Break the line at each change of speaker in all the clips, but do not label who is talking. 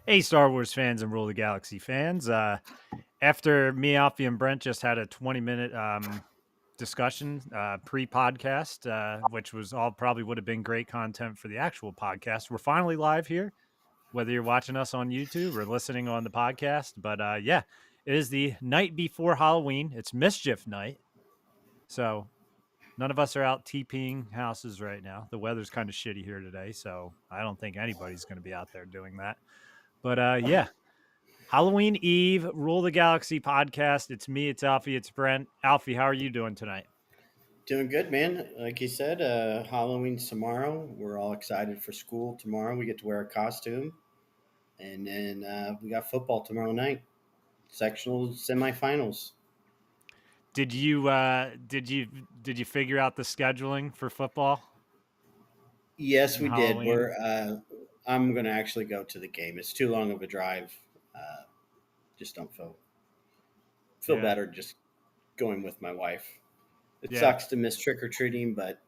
Hey, Star Wars fans and Rule the Galaxy fans. After me, Alfie, and Brent just had a 20-minute discussion pre-podcast, which was all probably would have been great content for the actual podcast. We're finally live here, whether you're watching us on YouTube or listening on the podcast. But yeah, it is the night before Halloween. It's Mischief Night. So none of us are out TPing houses right now. The weather's kind of shitty here today. So I don't think anybody's going to be out there doing that. But yeah, Halloween Eve, Rule the Galaxy podcast. It's me, it's Alfie, it's Brent. Alfie, how are you doing tonight?
Doing good, man. Like you said, Halloween's tomorrow. We're all excited for school tomorrow. We get to wear a costume, and then we got football tomorrow night. Sectional semifinals.
Did you figure out the scheduling for football
Yes,
and
we did.
Halloween?
I'm gonna actually go to the game. It's too long of a drive. Uh, just don't feel
Yeah.
better just going with my wife. It
Yeah.
sucks to miss trick or treating, but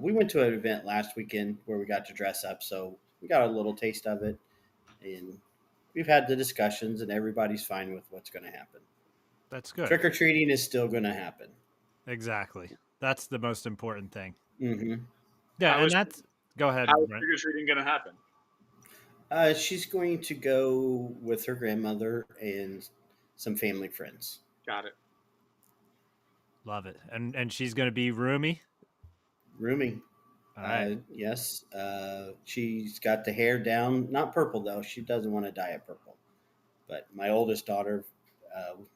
we went to an event last weekend where we got to dress up, so we got a little taste of it, and we've had the discussions, and everybody's fine with what's going to happen.
That's good.
Trick or treating is still going to happen.
Exactly. That's the most important thing.
Hmm.
Yeah,
How
and
is
that's go ahead,
how is
Brent.
trick or treating going to happen?
She's going to go with her grandmother and some family friends.
Got it.
Love it. And she's gonna be roomy.
Rooming.
All right.
Yes. She's got the hair down, not purple though. She doesn't want to dye it purple. But my oldest daughter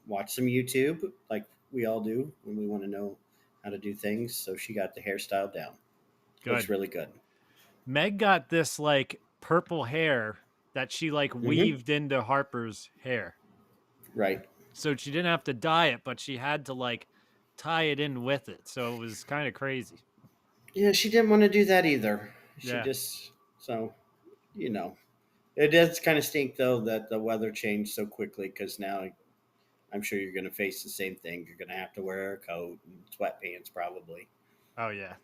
watched some YouTube, like we all do when we want to know how to do things. So she got the hairstyle down. Looks
Good.
really good.
Meg got this like purple hair that she like
Hmm.
weaved into Harper's hair.
Right.
So she didn't have to dye it, but she had to like tie it in with it. So it was kind of crazy.
Yeah, she didn't want to do that either. She
Yeah.
just so you know it does kind of stink though that the weather changed so quickly because now I'm sure you're going to face the same thing. You're going to have to wear a coat and sweatpants probably.
Oh yeah.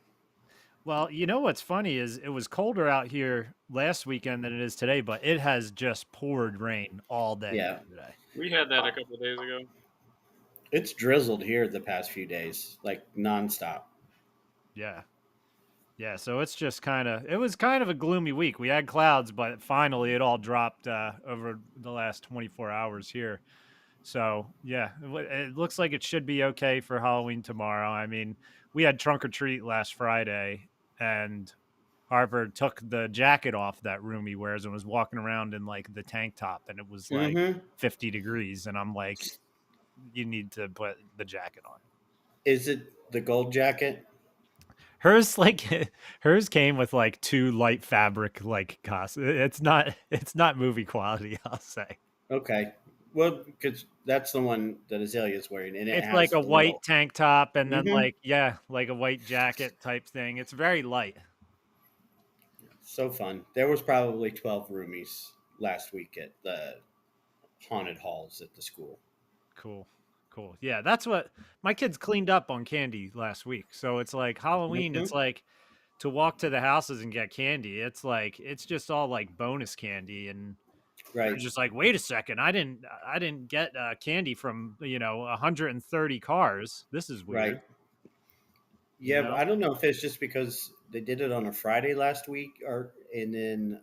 Well, you know what's funny is it was colder out here last weekend than it is today, but it has just poured rain all day
Yeah,
here today.
We had that a couple of days ago.
it's drizzled here the past few days, like nonstop.
Yeah. Yeah, so it's just it was kind of a gloomy week. We had clouds, but finally it all dropped over the last 24 hours here. So, yeah, it looks like it should be okay for Halloween tomorrow. I mean, we had trunk or treat last Friday, and Harvard took the jacket off that room he wears and was walking around in like the tank top, and it was like
Mm-hmm.
50 degrees. And I'm like, you need to put the jacket on.
Is it the gold jacket?
Hers like hers came with like two light fabric like costs. It's not movie quality, I'll say.
Okay. Well, because that's the one that Azalea's wearing, and it
It's like
has
a
the
white
little.
tank top and then
Mm-hmm.
like yeah, like a white jacket type thing. It's very light.
So fun. There was probably 12 roomies last week at the haunted halls at the school.
Cool. Cool. Yeah, that's what my kids cleaned up on candy last week. So it's like Halloween, it's
Hmm.
like to walk to the houses and get candy. It's like it's just all like bonus candy and they're
Right.
just like, "Wait a second, I didn't get candy from, 130 cars. This is
Right.
weird." You
Yeah,
know?
I don't know if it's just because they did it on a Friday last week, or and then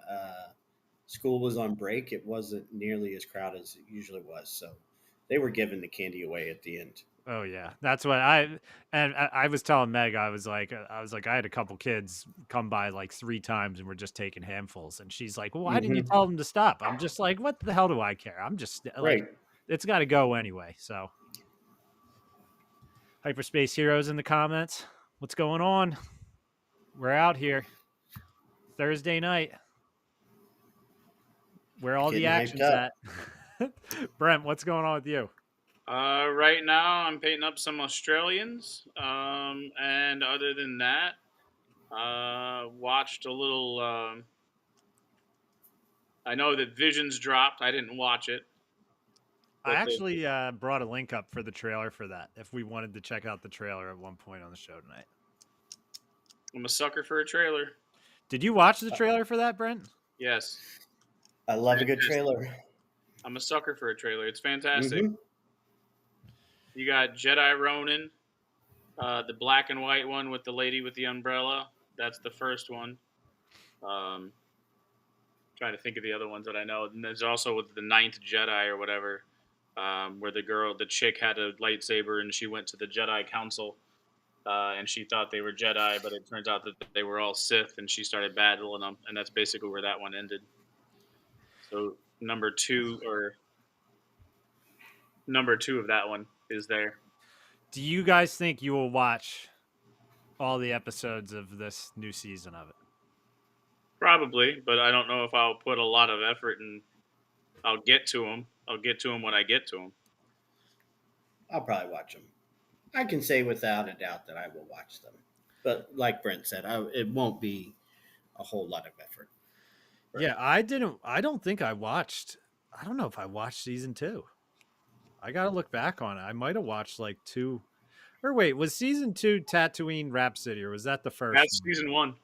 school was on break. It wasn't nearly as crowded as it usually was, so they were giving the candy away at the end.
Oh yeah, that's what I was telling Meg. I was like, I had a couple kids come by like 3 times, and we're just taking handfuls. And she's like, "Well, why didn't you
Hmm.
tell them to stop?" I'm just like, "What the hell do I care? I'm just like,
Right.
it's got to go anyway." So, Hyperspace Heroes in the comments. What's going on? We're out here Thursday night, where all the
Getting hyped
action's
up.
at. Brent, what's going on with you?
Right now, I'm painting up some Australians, and other than that, watched a little. I know that Visions dropped. I didn't watch it,
I
but
actually brought a link up for the trailer for that. If we wanted to check out the trailer at one point on the show tonight.
I'm a sucker for a trailer.
Did you watch the
Uh,
trailer for that, Brent?
Yes.
I love a good
Fantastic.
trailer.
I'm a sucker for a trailer. It's fantastic.
Mm-hmm.
You got Jedi Ronin, the black and white one with the lady with the umbrella. That's the first one. Um, trying to think of the other ones that I know. And there's also with the Ninth Jedi or whatever, where the chick had a lightsaber and she went to the Jedi Council, and she thought they were Jedi, but it turns out that they were all Sith, and she started battling them, and that's basically where that one ended. So number two of that one is there.
Do you guys think you will watch all the episodes of this new season of it?
Probably, but I don't know if I'll put a lot of effort and I'll get to them. I'll get to them when I get to them.
I'll probably watch them. I can say without a doubt that I will watch them. But like Brent said, it won't be a whole lot of effort.
Right. Yeah, I don't think I watched. I don't know if I watched season 2. I got to look back on it. I might have watched like 2. Or wait, was season 2 Tatooine Rhapsody, or was that the first
That's
one?
season 1.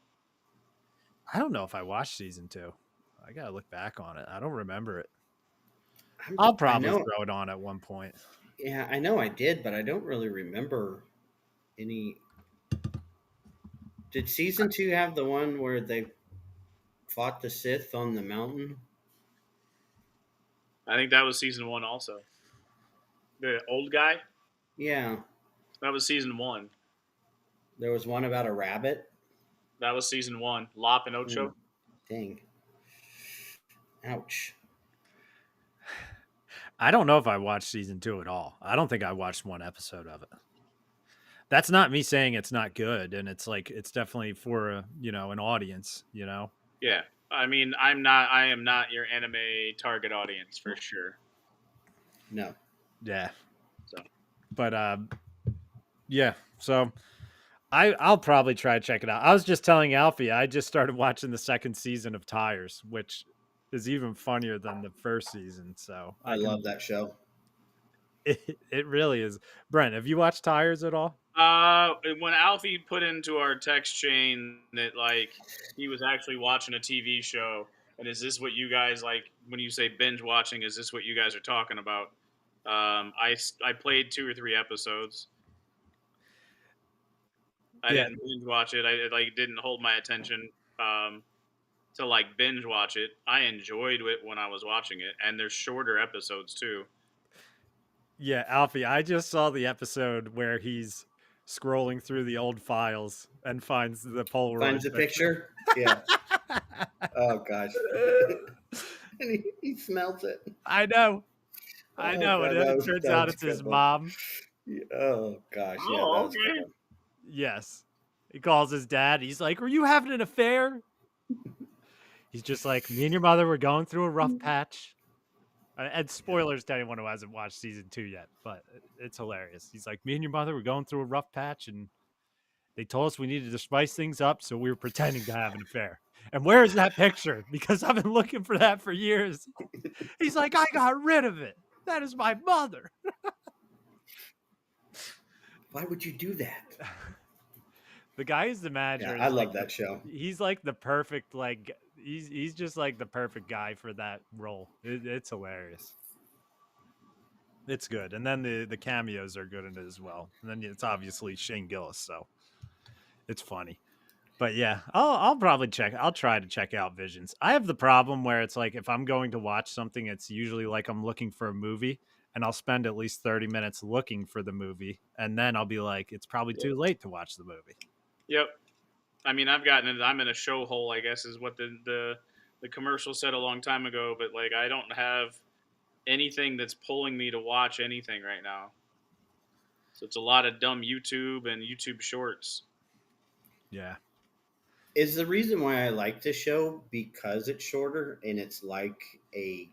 I don't know if I watched season 2. I got to look back on it. I don't remember it.
I'm-
I'll
I
probably
know-
throw it on at one point.
Yeah, I know I did, but I don't really remember any. Did season 2 have the one where they fought the Sith on the mountain?
I think that was season 1 also. The old guy?
Yeah,
That was season 1.
there was one about a rabbit.
That was season 1. Lop and Ocho.
Mm, dang. Ouch.
I don't know if I watched season 2 at all. I don't think I watched one episode of it. That's not me saying it's not good, and it's like it's definitely for an audience.
Yeah. I mean, I am not your anime target audience for sure.
No.
Yeah.
So.
But yeah. So I'll probably try to check it out. I was just telling Alfie I just started watching the second season of Tires, which is even funnier than the first season. So
I love that show.
It really is. Brent, have you watched Tires at all?
When Alfie put into our text chain that like he was actually watching a TV show, and is this what you guys like when you say binge watching? Is this what you guys are talking about? I played 2 or 3 episodes. I
Yeah.
didn't binge watch it. It like didn't hold my attention to like binge watch it. I enjoyed it when I was watching it, and there's shorter episodes too.
Yeah, Alfie, I just saw the episode where he's scrolling through the old files and finds the Polaroid.
Finds the picture? Yeah. Oh, gosh. And he smells it.
I know. I know.
God,
And it turns out it's his mom.
Oh, gosh. Yeah,
Oh,
that's
okay.
good.
Yes. He calls his dad. He's like, "Were you having an affair?" He's just like, "Me and your mother were going through a rough patch." And spoilers to anyone who hasn't watched season 2 yet, but it's hilarious. He's like, "Me and your mother were going through a rough patch, and they told us we needed to spice things up, so we were pretending to have an affair. And where is that picture? Because I've been looking for that for years." He's like, "I got rid of it. That is my mother."
Why would you do that?
The guy is the manager.
Yeah, I love that show.
He's like the perfect, like, he's just like the perfect guy for that role. It's hilarious. It's good. And then the cameos are good in it as well. And then it's obviously Shane Gillis, so it's funny. But yeah, I'll probably check. I'll try to check out Visions. I have the problem where it's like if I'm going to watch something, it's usually like I'm looking for a movie, and I'll spend at least 30 minutes looking for the movie, and then I'll be like, it's probably too late to watch the movie.
Yep. I mean, I'm in a show hole, I guess, is what the commercial said a long time ago. But like, I don't have anything that's pulling me to watch anything right now. So it's a lot of dumb YouTube and YouTube Shorts.
Yeah.
Is the reason why I like this show because it's shorter and it's like a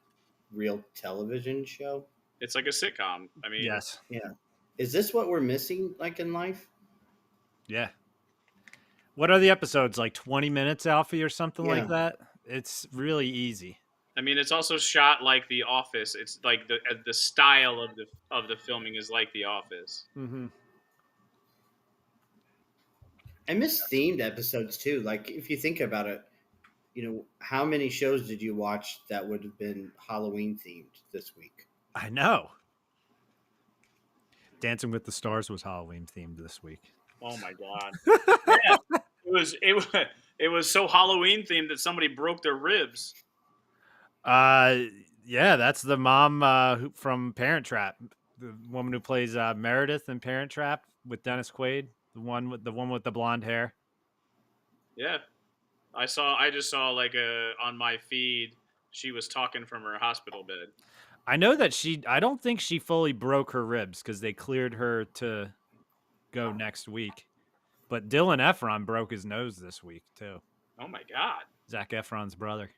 real television show?
It's like a sitcom. I mean,
Yes.
Yeah. Is this what we're missing, like in life?
Yeah. What are the episodes, like 20 minutes, Alfie, or something like
Yeah.
that? It's really easy.
I mean, it's also shot like The Office. It's like the style of the filming is like The Office.
Mm-hmm.
I miss themed episodes too. Like if you think about it, how many shows did you watch that would have been Halloween themed this week?
I know. Dancing with the Stars was Halloween themed this week.
Oh my god! Yeah, it was so Halloween themed that somebody broke their ribs.
Yeah, that's the mom from Parent Trap, the woman who plays Meredith in Parent Trap with Dennis Quaid, the one with the blonde hair.
Yeah, I just saw like on my feed, she was talking from her hospital bed.
I know that I don't think she fully broke her ribs because they cleared her to go next week. But Dylan Efron broke his nose this week too.
Oh my god!
Zac Efron's brother.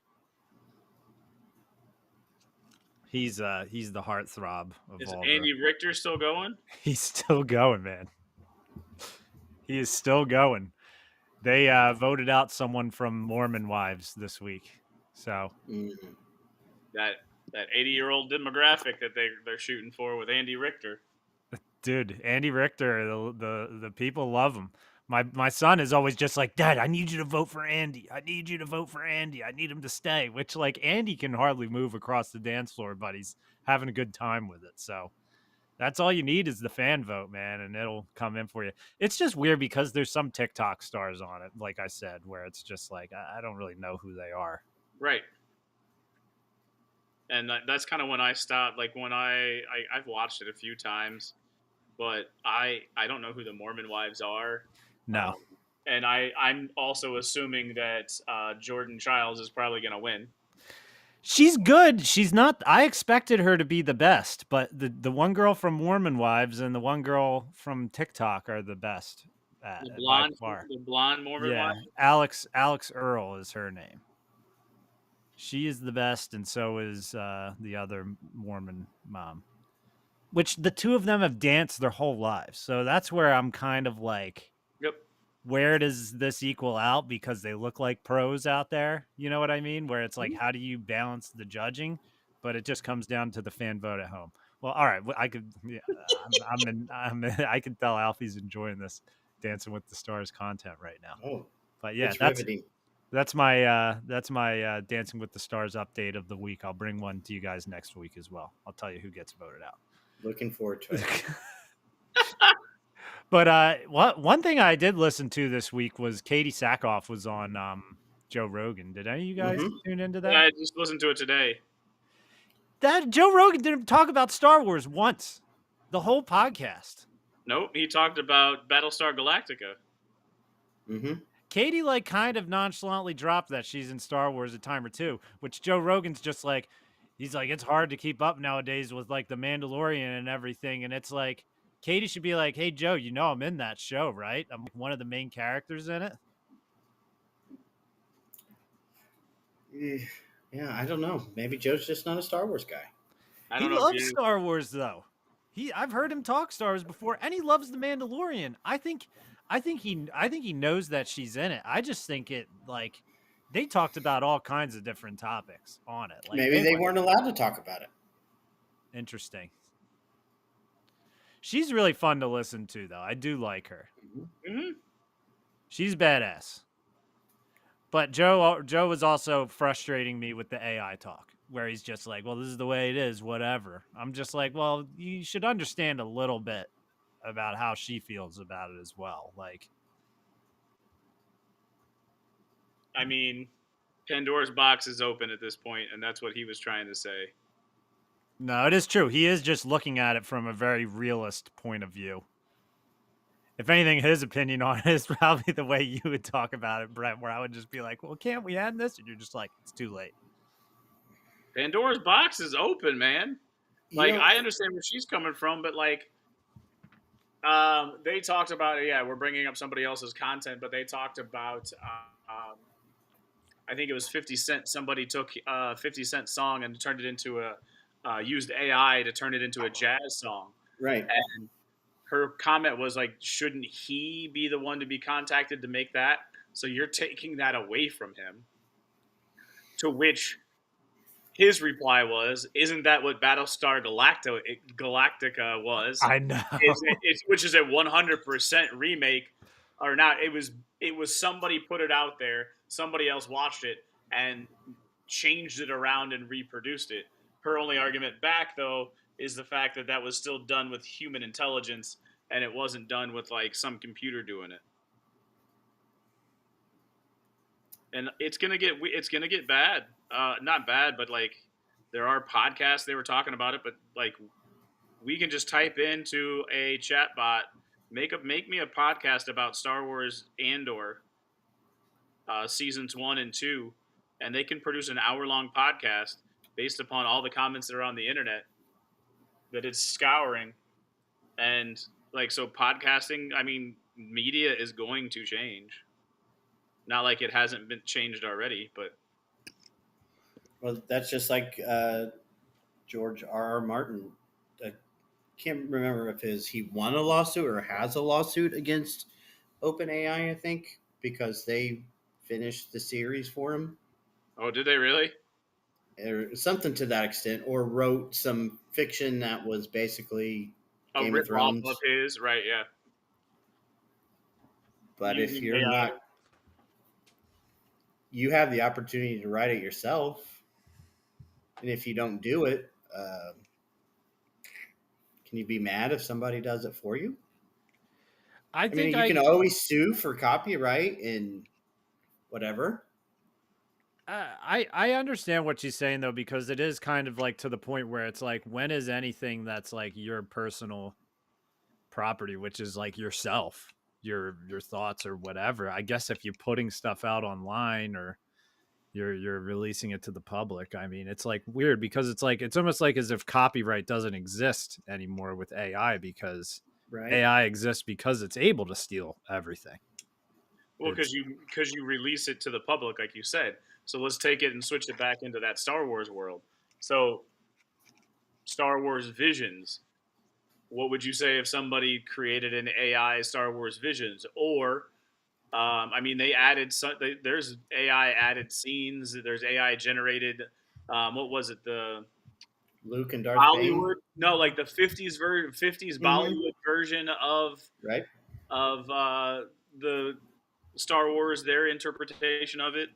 He's the heartthrob of
Is
all.
Andy Richter still going?
He's still going, man. He is still going. They voted out someone from Mormon Wives this week. So
that 80-year-old demographic that they're shooting for with Andy Richter.
Dude, Andy Richter, the people love him. My son is always just like, Dad, I need you to vote for Andy. I need you to vote for Andy. I need him to stay. Which, like, Andy can hardly move across the dance floor, but he's having a good time with it. So that's all you need is the fan vote, man, and it'll come in for you. It's just weird because there's some TikTok stars on it, like I said, where it's just like I don't really know who they are.
Right. And that's kind of when I stopped. Like when I've watched it a few times, but I don't know who the Mormon Wives are.
No.
And I'm also assuming that Jordan Childs is probably going to win.
She's good. She's not. I expected her to be the best, but the one girl from Mormon Wives and the one girl from TikTok are the best.
The blonde Mormon wife.
Alex Earl is her name. She is the best, and so is the other Mormon mom. Which the two of them have danced their whole lives, so that's where I'm kind of like,
yep.
Where does this equal out? Because they look like pros out there. You know what I mean? Where it's like, how do you balance the judging? But it just comes down to the fan vote at home. Well, all right. I could, yeah, I can tell Alfie's enjoying this Dancing with the Stars content right now.
Oh,
but yeah, that's my Dancing with the Stars update of the week. I'll bring one to you guys next week as well. I'll tell you who gets voted out.
Looking forward to it.
But one thing I did listen to this week was Katie Sackhoff was on Joe Rogan. Did any of you guys tune into that?
Yeah, I just listened to it today.
That Joe Rogan didn't talk about Star Wars once, the whole podcast.
Nope, he talked about Battlestar Galactica.
Katie like kind of nonchalantly dropped that she's in Star Wars a time or two, which Joe Rogan's just like, he's like, it's hard to keep up nowadays with like the Mandalorian and everything, and it's like, Katie should be like, hey, Joe, you know I'm in that show, right? I'm one of the main characters in it.
Yeah, I don't know. Maybe Joe's just not a Star Wars guy.
He loves Star Wars, though. I've heard him talk Star Wars before, and he loves The Mandalorian. I think he knows that she's in it. I just think it like they talked about all kinds of different topics on it. Like,
maybe they weren't allowed to talk about it.
Interesting. She's really fun to listen to, though. I do like her. She's badass. But Joe was also frustrating me with the AI talk, where he's just like, well, this is the way it is, whatever. I'm just like, well, you should understand a little bit about how she feels about it as well. Like,
I mean, Pandora's box is open at this point, and that's what he was trying to say.
No, it is true. He is just looking at it from a very realist point of view. If anything, his opinion on it is probably the way you would talk about it, Brett, where I would just be like, well, can't we add this? And you're just like, it's too late.
Pandora's box is open, man. Like, I understand where she's coming from, but like, they talked about, we're bringing up somebody else's content, but they talked about, I think it was 50 Cent. Somebody took 50 Cent song and turned it into used AI to turn it into a jazz song.
Right.
And her comment was like, shouldn't he be the one to be contacted to make that? So you're taking that away from him. To which his reply was, isn't that what Battlestar Galactica was?
I know.
Which is a 100% remake. Or not. It was somebody put it out there. Somebody else watched it. and changed it around and reproduced it. Her only argument back, though, is the fact that that was still done with human intelligence and it wasn't done with like some computer doing it. And it's gonna get bad. Not bad, but like there are podcasts they were talking about it, but like we can just type into a chat bot, make me a podcast about Star Wars Andor seasons 1 and 2, and they can produce an hour-long podcast based upon all the comments that are on the internet that it's scouring. And like, so podcasting, I mean, media is going to change. Not like it hasn't been changed already, but
Well, that's just like George R. Martin. I can't remember if he won a lawsuit or has a lawsuit against OpenAI, I think, because they finished the series for him.
oh, did they really?
Or something to that extent, or wrote some fiction that was basically
A
Game of
rip off
Thrones.
of his, right? Yeah.
But if
Using
you're
AI.
not, you have the opportunity to write it yourself, and if you don't do it, can you be mad if somebody does it for you?
I
I
think
mean, you can always sue for copyright and whatever.
I understand what she's saying though, because it is kind of like to the point where it's like, when is anything that's like your personal property, which is like yourself, your thoughts or whatever? I guess if you're putting stuff out online or you're releasing it to the public, I mean, it's like weird because it's like, it's almost like as if copyright doesn't exist anymore with AI, because
Right.
AI exists because it's able to steal everything.
Well, because you release it to the public, like you said. So let's take it and switch it back into that Star Wars world. So Star Wars Visions. What would you say if somebody created an AI Star Wars Visions? Or, I mean, they added there's AI added scenes. There's AI generated. What was it? The
Luke and Darth Bane.
Bollywood? No, like the 50s Bollywood version
Right.
of the Star Wars, their interpretation of it,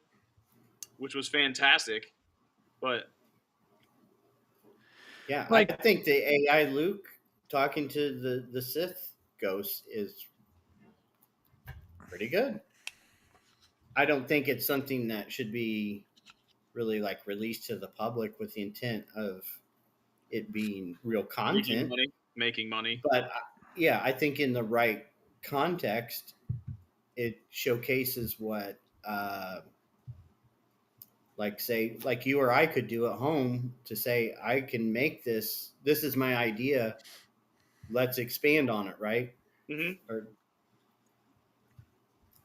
which was fantastic. But
Yeah,
Like,
I think the AI Luke talking to the Sith ghost is pretty good. I don't think it's something that should be really like released to the public with the intent of it being real content.
making money.
But yeah, I think in the right context, it showcases what, like say, like you or I could do at home to say, I can make this. This is my idea. Let's expand on it, right?
Mm-hmm.
Or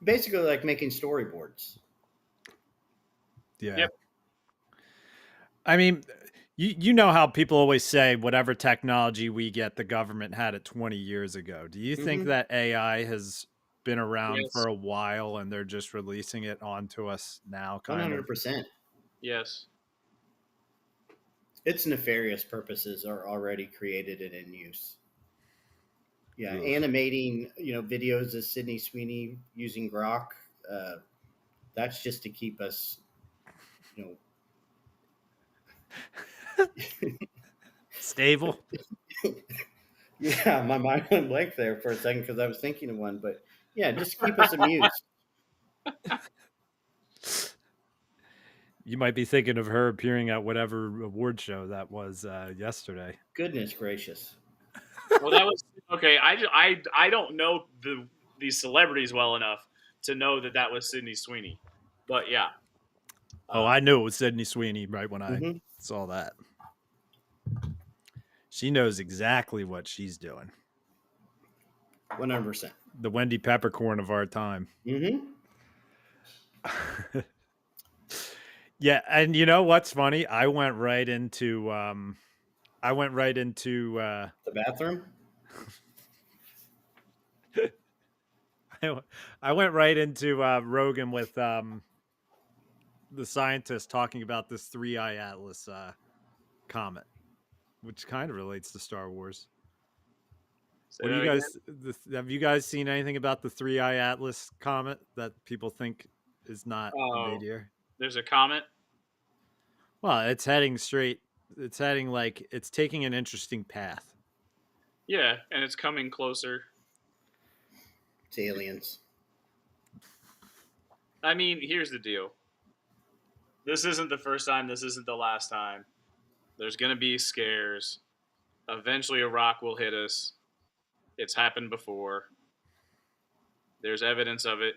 basically like making storyboards.
yeah.
Yep.
I mean, you know how people always say whatever technology we get, the government had it 20 years ago. Do you think
Mhm.
that AI has been around
Yes.
for a while and they're just releasing it onto us now, kind of?
100%.
Yes.
Its nefarious purposes are already created and in use. Yeah,
Ugh.
animating, videos of Sydney Sweeney using Grok. That's just to keep us,
Stable.
Yeah, my mind went blank there for a second because I was thinking of one, but yeah, just keep us amused.
You might be thinking of her appearing at whatever award show that was yesterday.
Goodness gracious.
Well, that was okay. I don't know these celebrities well enough to know that was Sydney Sweeney, but yeah.
Oh, I knew it was Sydney Sweeney right when I
Mhm.
saw that. She knows exactly what she's doing.
100%.
The Wendy Peppercorn of our time.
Mm-hmm.
Yeah, and you know what's funny? I went right into
The bathroom.
I went right into Rogan with the scientist talking about this 3-eye Atlas comet, which kind of relates to Star Wars. What do you guys have you guys seen anything about the 3-eye Atlas comet that people think is not a
Oh,
meteor?
There's a comet.
Well, it's heading straight. It's heading like it's taking an interesting path.
Yeah, and it's coming closer.
It's aliens.
I mean, here's the deal. This isn't the first time. This isn't the last time. There's gonna be scares. Eventually, a rock will hit us. It's happened before. There's evidence of it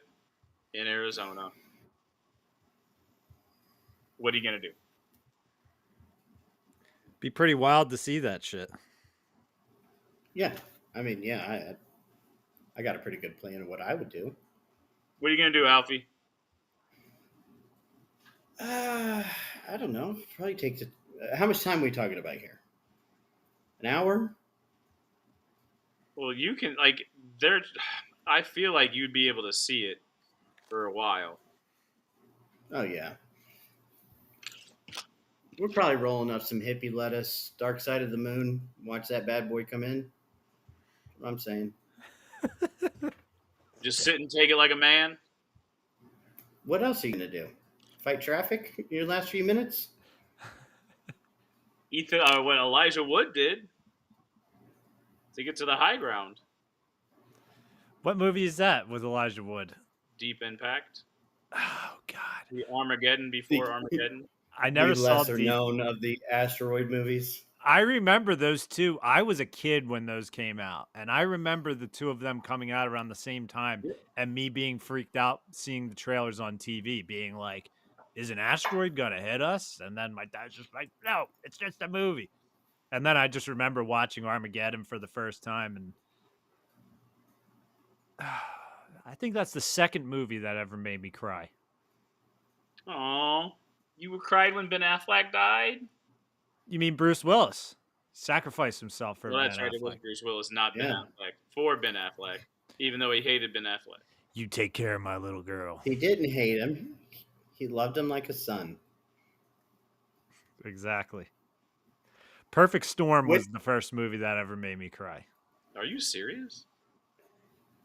in Arizona. What are you gonna do?
Be pretty wild to see that shit.
Yeah, I mean, yeah, I got a pretty good plan of what I would do.
What are you gonna do, Alfie?
Uh, I don't know. Probably take the. How much time are we talking about here? An hour?
Well, you can like there. I feel like you'd be able to see it for a while.
Oh yeah. We're probably rolling up some hippie lettuce, Dark Side of the Moon. Watch that bad boy come in. That's what I'm saying.
Just sit and take it like a man.
What else are you gonna do? Fight traffic in your last few minutes?
Ethan, what Elijah Wood did to get to the high ground.
What movie is that with Elijah Wood?
Deep Impact.
Oh God,
The Armageddon before Armageddon.
I never
the
saw
lesser
Deep.
known of the asteroid movies.
I remember those two. I was a kid when those came out, and I remember the two of them coming out around the same time, and me being freaked out seeing the trailers on TV, being like, "Is an asteroid gonna hit us?" And then my dad's just like, "No, it's just a movie." And then I just remember watching Armageddon for the first time, and I think that's the second movie that ever made me cry.
Aw, you cried when Ben Affleck died.
You mean Bruce Willis sacrificed himself for
Well,
Ben
that's right. It was
Affleck?
Bruce Willis, not Ben
Yeah.
Affleck. For Ben Affleck, even though he hated Ben Affleck.
You take care of my little girl.
He didn't hate him. He loved him like a son.
Exactly. Perfect Storm
Which-
was the first movie that ever made me cry.
Are you serious?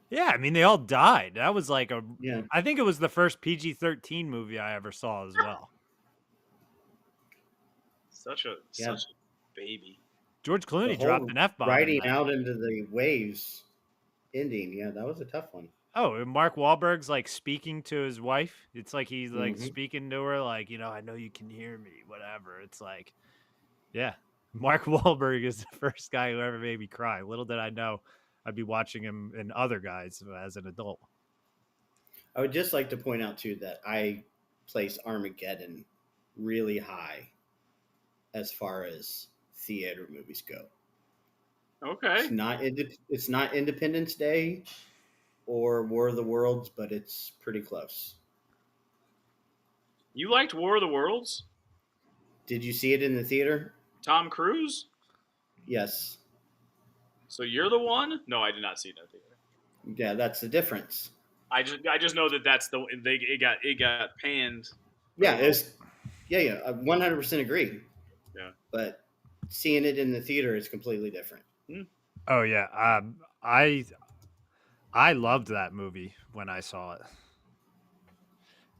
Yeah, I mean they all died. That was like
Yeah.
I think it was the first PG-13 movie I ever saw as well.
Such a baby.
George
The
Clooney
whole
dropped an F-bomb.
Riding out into the waves ending. Yeah, that was a tough one.
Oh, and Mark Wahlberg's like speaking to his wife. It's like he's like
Mhm.
speaking to her, like, I know you can hear me, whatever. It's like, yeah. Mark Wahlberg is the first guy who ever made me cry. Little did I know I'd be watching him in other guys as an adult.
I would just like to point out too that I place Armageddon really high as far as theater movies go.
Okay.
It's not Independence Day or War of the Worlds, but it's pretty close.
You liked War of the Worlds?
Did you see it in the theater?
Tom Cruise?
Yes.
So you're the one? No, I did not see it in the theater.
Yeah, that's the difference.
I just know that that's the it got panned.
Yeah, I 100% agree.
Yeah.
But seeing it in the theater is completely different.
Oh yeah. I loved that movie when I saw it.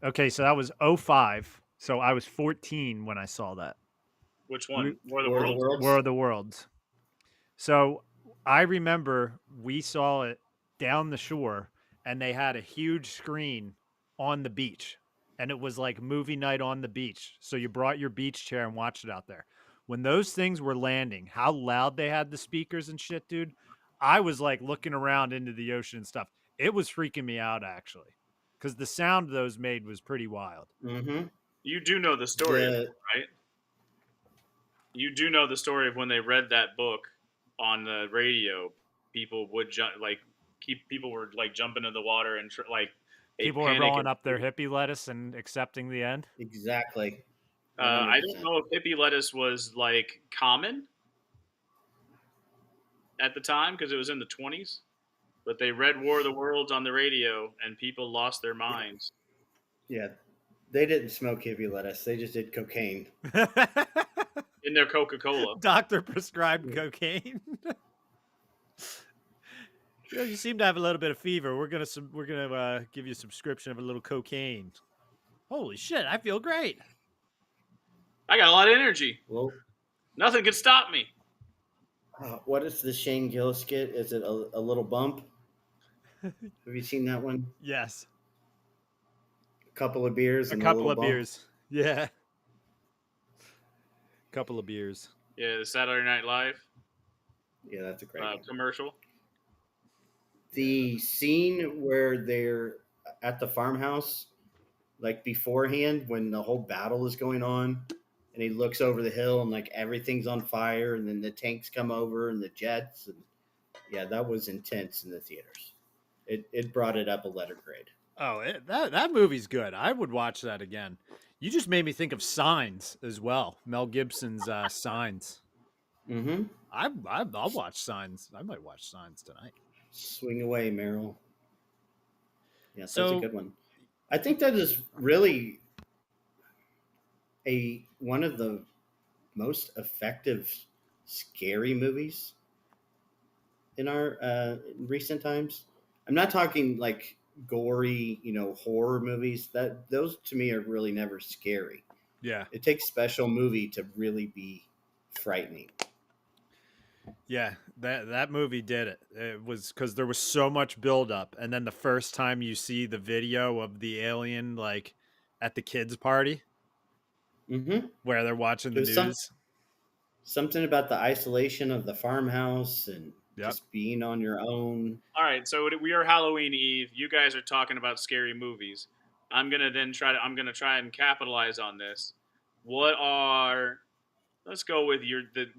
Okay, so that was 05. So I was 14 when I saw that.
Which one? War of the
War of the
Worlds?
Worlds?
War of the Worlds. So I remember we saw it down the shore, and they had a huge screen on the beach, and it was like movie night on the beach. So you brought your beach chair and watched it out there. When those things were landing, how loud they had the speakers and shit, dude. I was like looking around into the ocean and stuff. It was freaking me out actually, because the sound those made was pretty wild.
Mm-hmm.
You do know the story, right? You do know the story of when they read that book on the radio. People would people were like jumping in the water and
people were rolling up their hippie lettuce and accepting the end.
Exactly.
I don't know if hippie lettuce was like common at the time because it was in the 20s, but they read War of the Worlds on the radio and people lost their minds.
Yeah, they didn't smoke hippie lettuce. They just did cocaine.
In their Coca-Cola.
Doctor prescribed cocaine. You seem to have a little bit of fever. We're gonna give you a subscription of a little cocaine. Holy shit, I feel great.
I got a lot of energy.
Well,
Nothing can stop me.
what is the Shane Gillis skit? Is it a little bump? Have you seen that one?
Yes.
A couple of beers
A
and a
couple
little
of
bump.
beers. Yeah. Couple of beers.
Yeah, the Saturday Night Live
Yeah, that's a great one.
commercial.
The scene where they're at the farmhouse, like beforehand, when the whole battle is going on, and he looks over the hill and like everything's on fire, and then the tanks come over and the jets, and yeah, that was intense in the theaters. It brought it up a letter grade.
Oh, that movie's good. I would watch that again. You just made me think of Signs as well. Mel Gibson's Signs.
Mm-hmm.
I'll watch Signs. I might watch Signs tonight.
Swing away, Meryl. Yes, that's a
So
good one. I think that is really one of the most effective scary movies in our recent times. I'm not talking like gory, horror movies. That those to me are really never scary.
yeah,
It takes special movie to really be frightening.
yeah, that movie did it. It was because there was so much buildup, and then the first time you see the video of the alien, like at the kids' party
Mm-hmm.
where they're watching the
There's
news.
something about the isolation of the farmhouse and
Yep.
just being on your own.
All right, so we are Halloween Eve. You guys are talking about scary movies. I'm gonna try and capitalize on this. Let's go with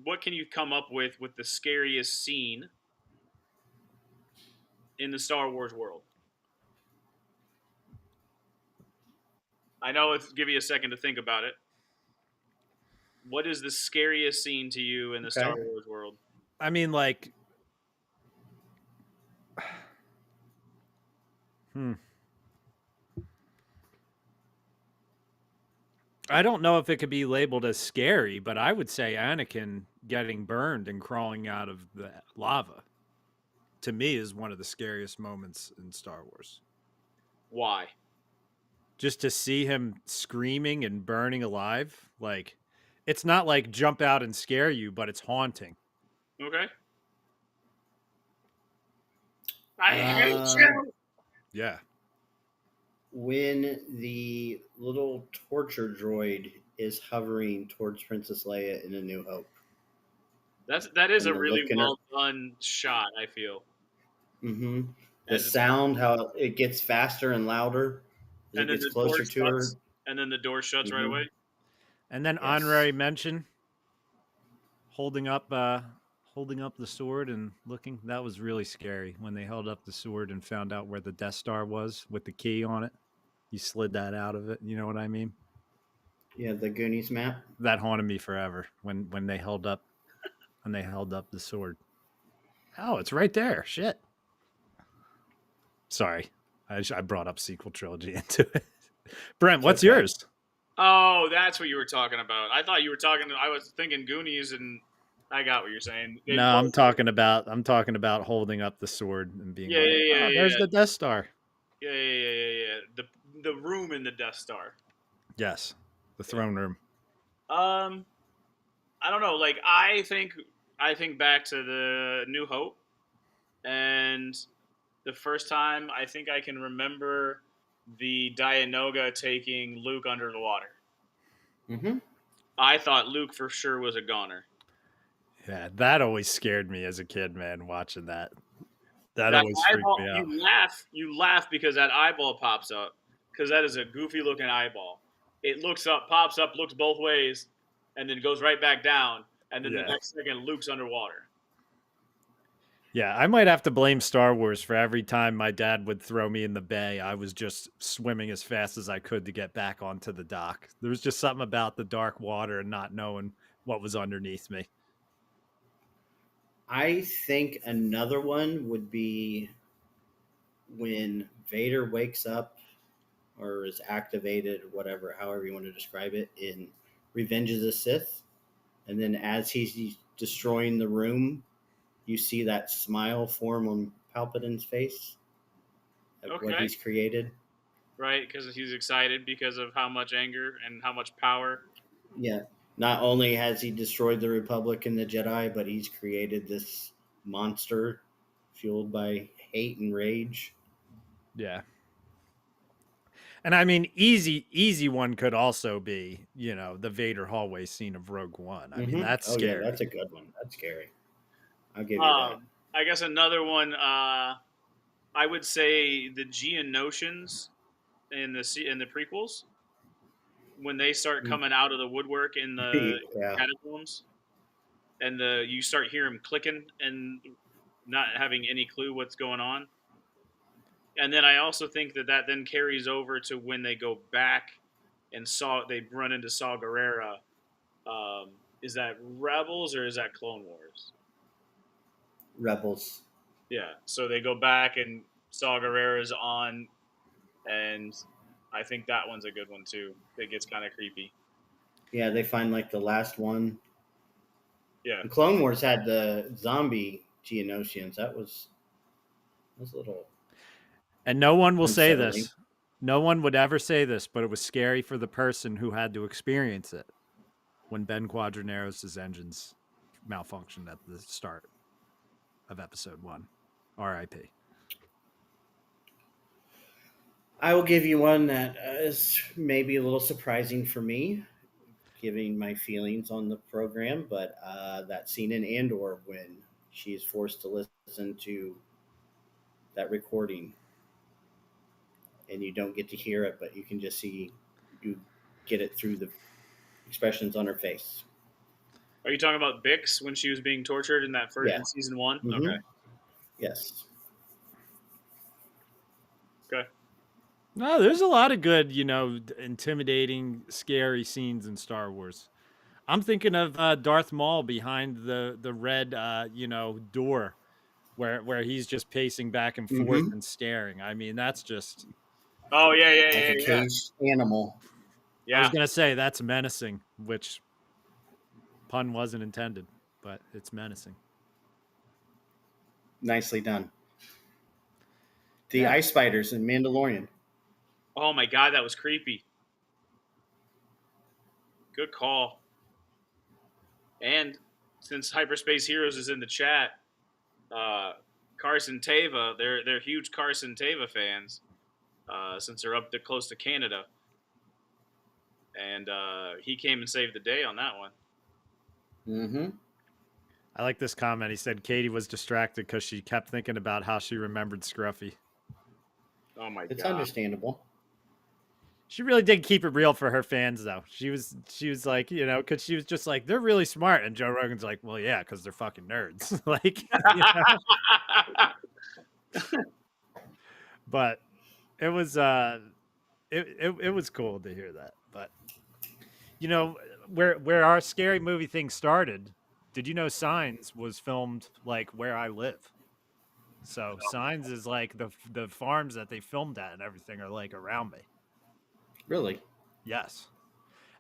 what can you come up with the scariest scene in the Star Wars world? I know it's give you a second to think about it. What is the scariest scene to you in the
Okay.
Star Wars world?
I mean, like, I don't know if it could be labeled as scary, but I would say Anakin getting burned and crawling out of the lava to me is one of the scariest moments in Star Wars.
Why?
Just to see him screaming and burning alive, like it's not like jump out and scare you, but it's haunting.
Okay. I hate
Uh,
you.
Yeah.
when the little torture droid is hovering towards Princess Leia in A New Hope.
That is
And
a
the
really
look in her.
well done shot. I feel.
Mm-hmm. The
As-
sound, how it gets faster and louder as
and
it
then
gets
the door
closer to her.
shuts, and then the door shuts right
Mhm.
away.
And then
Yes.
honorary mention holding up the sword and looking. That was really scary when they held up the sword and found out where the Death Star was with the key on it. You slid that out of it. You know what I mean?
Yeah, the Goonies map.
That haunted me forever when they held up the sword. Oh, it's right there. Shit. Sorry, I brought up sequel trilogy into it. Brent, what's
okay.
yours?
Oh, that's what you were talking about. I thought you were talking. I was thinking Goonies, and I got what you're saying. They
No,
both-
I'm talking about holding up the sword and being
Yeah,
like,
yeah,
oh,
yeah,
there's
yeah.
the Death Star.
Yeah. The room in the Death Star.
Yes, the throne room.
I don't know. Like I think back to the New Hope, and the first time I think I can remember the Dianoga taking Luke under the water.
Mm-hmm.
I thought Luke for sure was a goner.
Yeah, that always scared me as a kid, man. Watching that
That
always freaked
eyeball,
me out.
you laugh because that eyeball pops up because that is a goofy looking eyeball. It looks up, pops up, looks both ways, and then goes right back down. And then the
Yeah.
next second, Luke's underwater.
Yeah, I might have to blame Star Wars for every time my dad would throw me in the bay. I was just swimming as fast as I could to get back onto the dock. There was just something about the dark water and not knowing what was underneath me.
I think another one would be when Vader wakes up or is activated or whatever, however you want to describe it, in Revenge of the Sith. And then as he's destroying the room, you see that smile form on Palpatine's face at what
Okay.
he's created.
right? Because he's excited because of how much anger and how much power.
Yeah. Not only has he destroyed the Republic and the Jedi, but he's created this monster fueled by hate and rage.
Yeah. And I mean, easy one could also be, the Vader hallway scene of Rogue One. I mean, that's
Oh yeah,
scary.
that's a good one. That's scary. I'll give you that.
I guess another one. I would say the Geonosians in the prequels when they start coming out of the woodwork in the
Yeah.
catacombs, and you start hearing them clicking and not having any clue what's going on. And then I also think that then carries over to when they go back and they run into Saw Gerrera. Is that Rebels or is that Clone Wars?
Rebels.
Yeah. So they go back and Saw Gerrera's on, and I think that one's a good one too. It gets kind of creepy.
Yeah, they find like the last one.
Yeah.
And Clone Wars had the zombie Geonosians. That was a little.
And no one will say
unsettling.
this. No one would ever say this, but it was scary for the person who had to experience it when Ben Quadraneros' engines malfunctioned at the start of episode 1. R.I.P.
I will give you one that is maybe a little surprising for me, giving my feelings on the program, but that scene in Andor when she is forced to listen to that recording and you don't get to hear it, but you can just see you get it through the expressions on her face.
Are you talking about Bix when she was being tortured in that first in season 1?
Mm-hmm.
Okay.
Yes.
Okay.
No, there's a lot of good, intimidating, scary scenes in Star Wars. I'm thinking of Darth Maul behind the red, door, where he's just pacing back and forth and staring. I mean, that's just.
Oh yeah,
like a caged animal.
Yeah.
I was gonna say that's menacing, which pun wasn't intended, but it's menacing.
Nicely done. The ice spiders in Mandalorian.
Oh my god, that was creepy. Good call. And since Hyperspace Heroes is in the chat, Carson Tava, they're huge Carson Tava fans, since they're up close to Canada, and he came and saved the day on that one.
Mm-hmm.
I like this comment. He said Katie was distracted because she kept thinking about how she remembered Scruffy.
Oh my god,
it's understandable.
She really did keep it real for her fans, though. She was like, because she was just like, they're really smart, and Joe Rogan's like, well, yeah, because they're fucking nerds, like. But it was it was cool to hear that. But where our scary movie thing started, did you know Signs was filmed like where I live? So Signs is like the farms that they filmed at and everything are like around me.
Really?
Yes.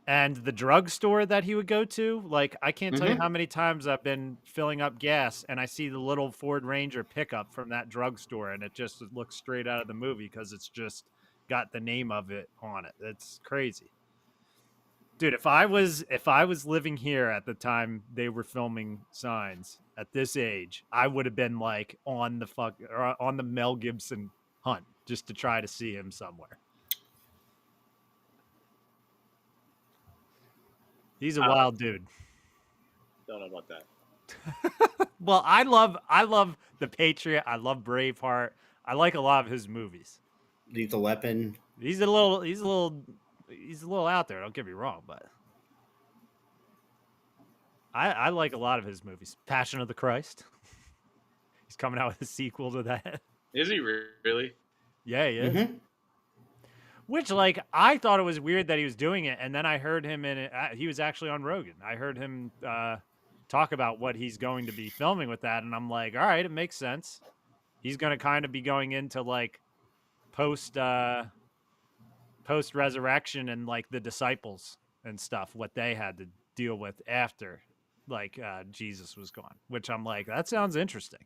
And the drugstore that he would go to, like, I can't tell you how many times I've been filling up gas and I see the little Ford Ranger pickup from that drugstore, and it just looks straight out of the movie because it's just got the name of it on it. It's crazy. Dude, if I was living here at the time they were filming Signs at this age, I would have been like on the Mel Gibson hunt just to try to see him somewhere. He's a wild dude.
Don't know about that.
Well, I love The Patriot. I love Braveheart. I like a lot of his movies.
Lethal Weapon.
He's a little out there. Don't get me wrong, but I like a lot of his movies. Passion of the Christ. He's coming out with a sequel to that.
Is he really?
Yeah, he is. Which, like, I thought it was weird that he was doing it, and then I heard him in it. He was actually on Rogan. I heard him talk about what he's going to be filming with that, and I'm like, all right, it makes sense. He's going to kind of be going into like post resurrection and like the disciples and stuff, what they had to deal with after like Jesus was gone, which I'm like, that sounds interesting.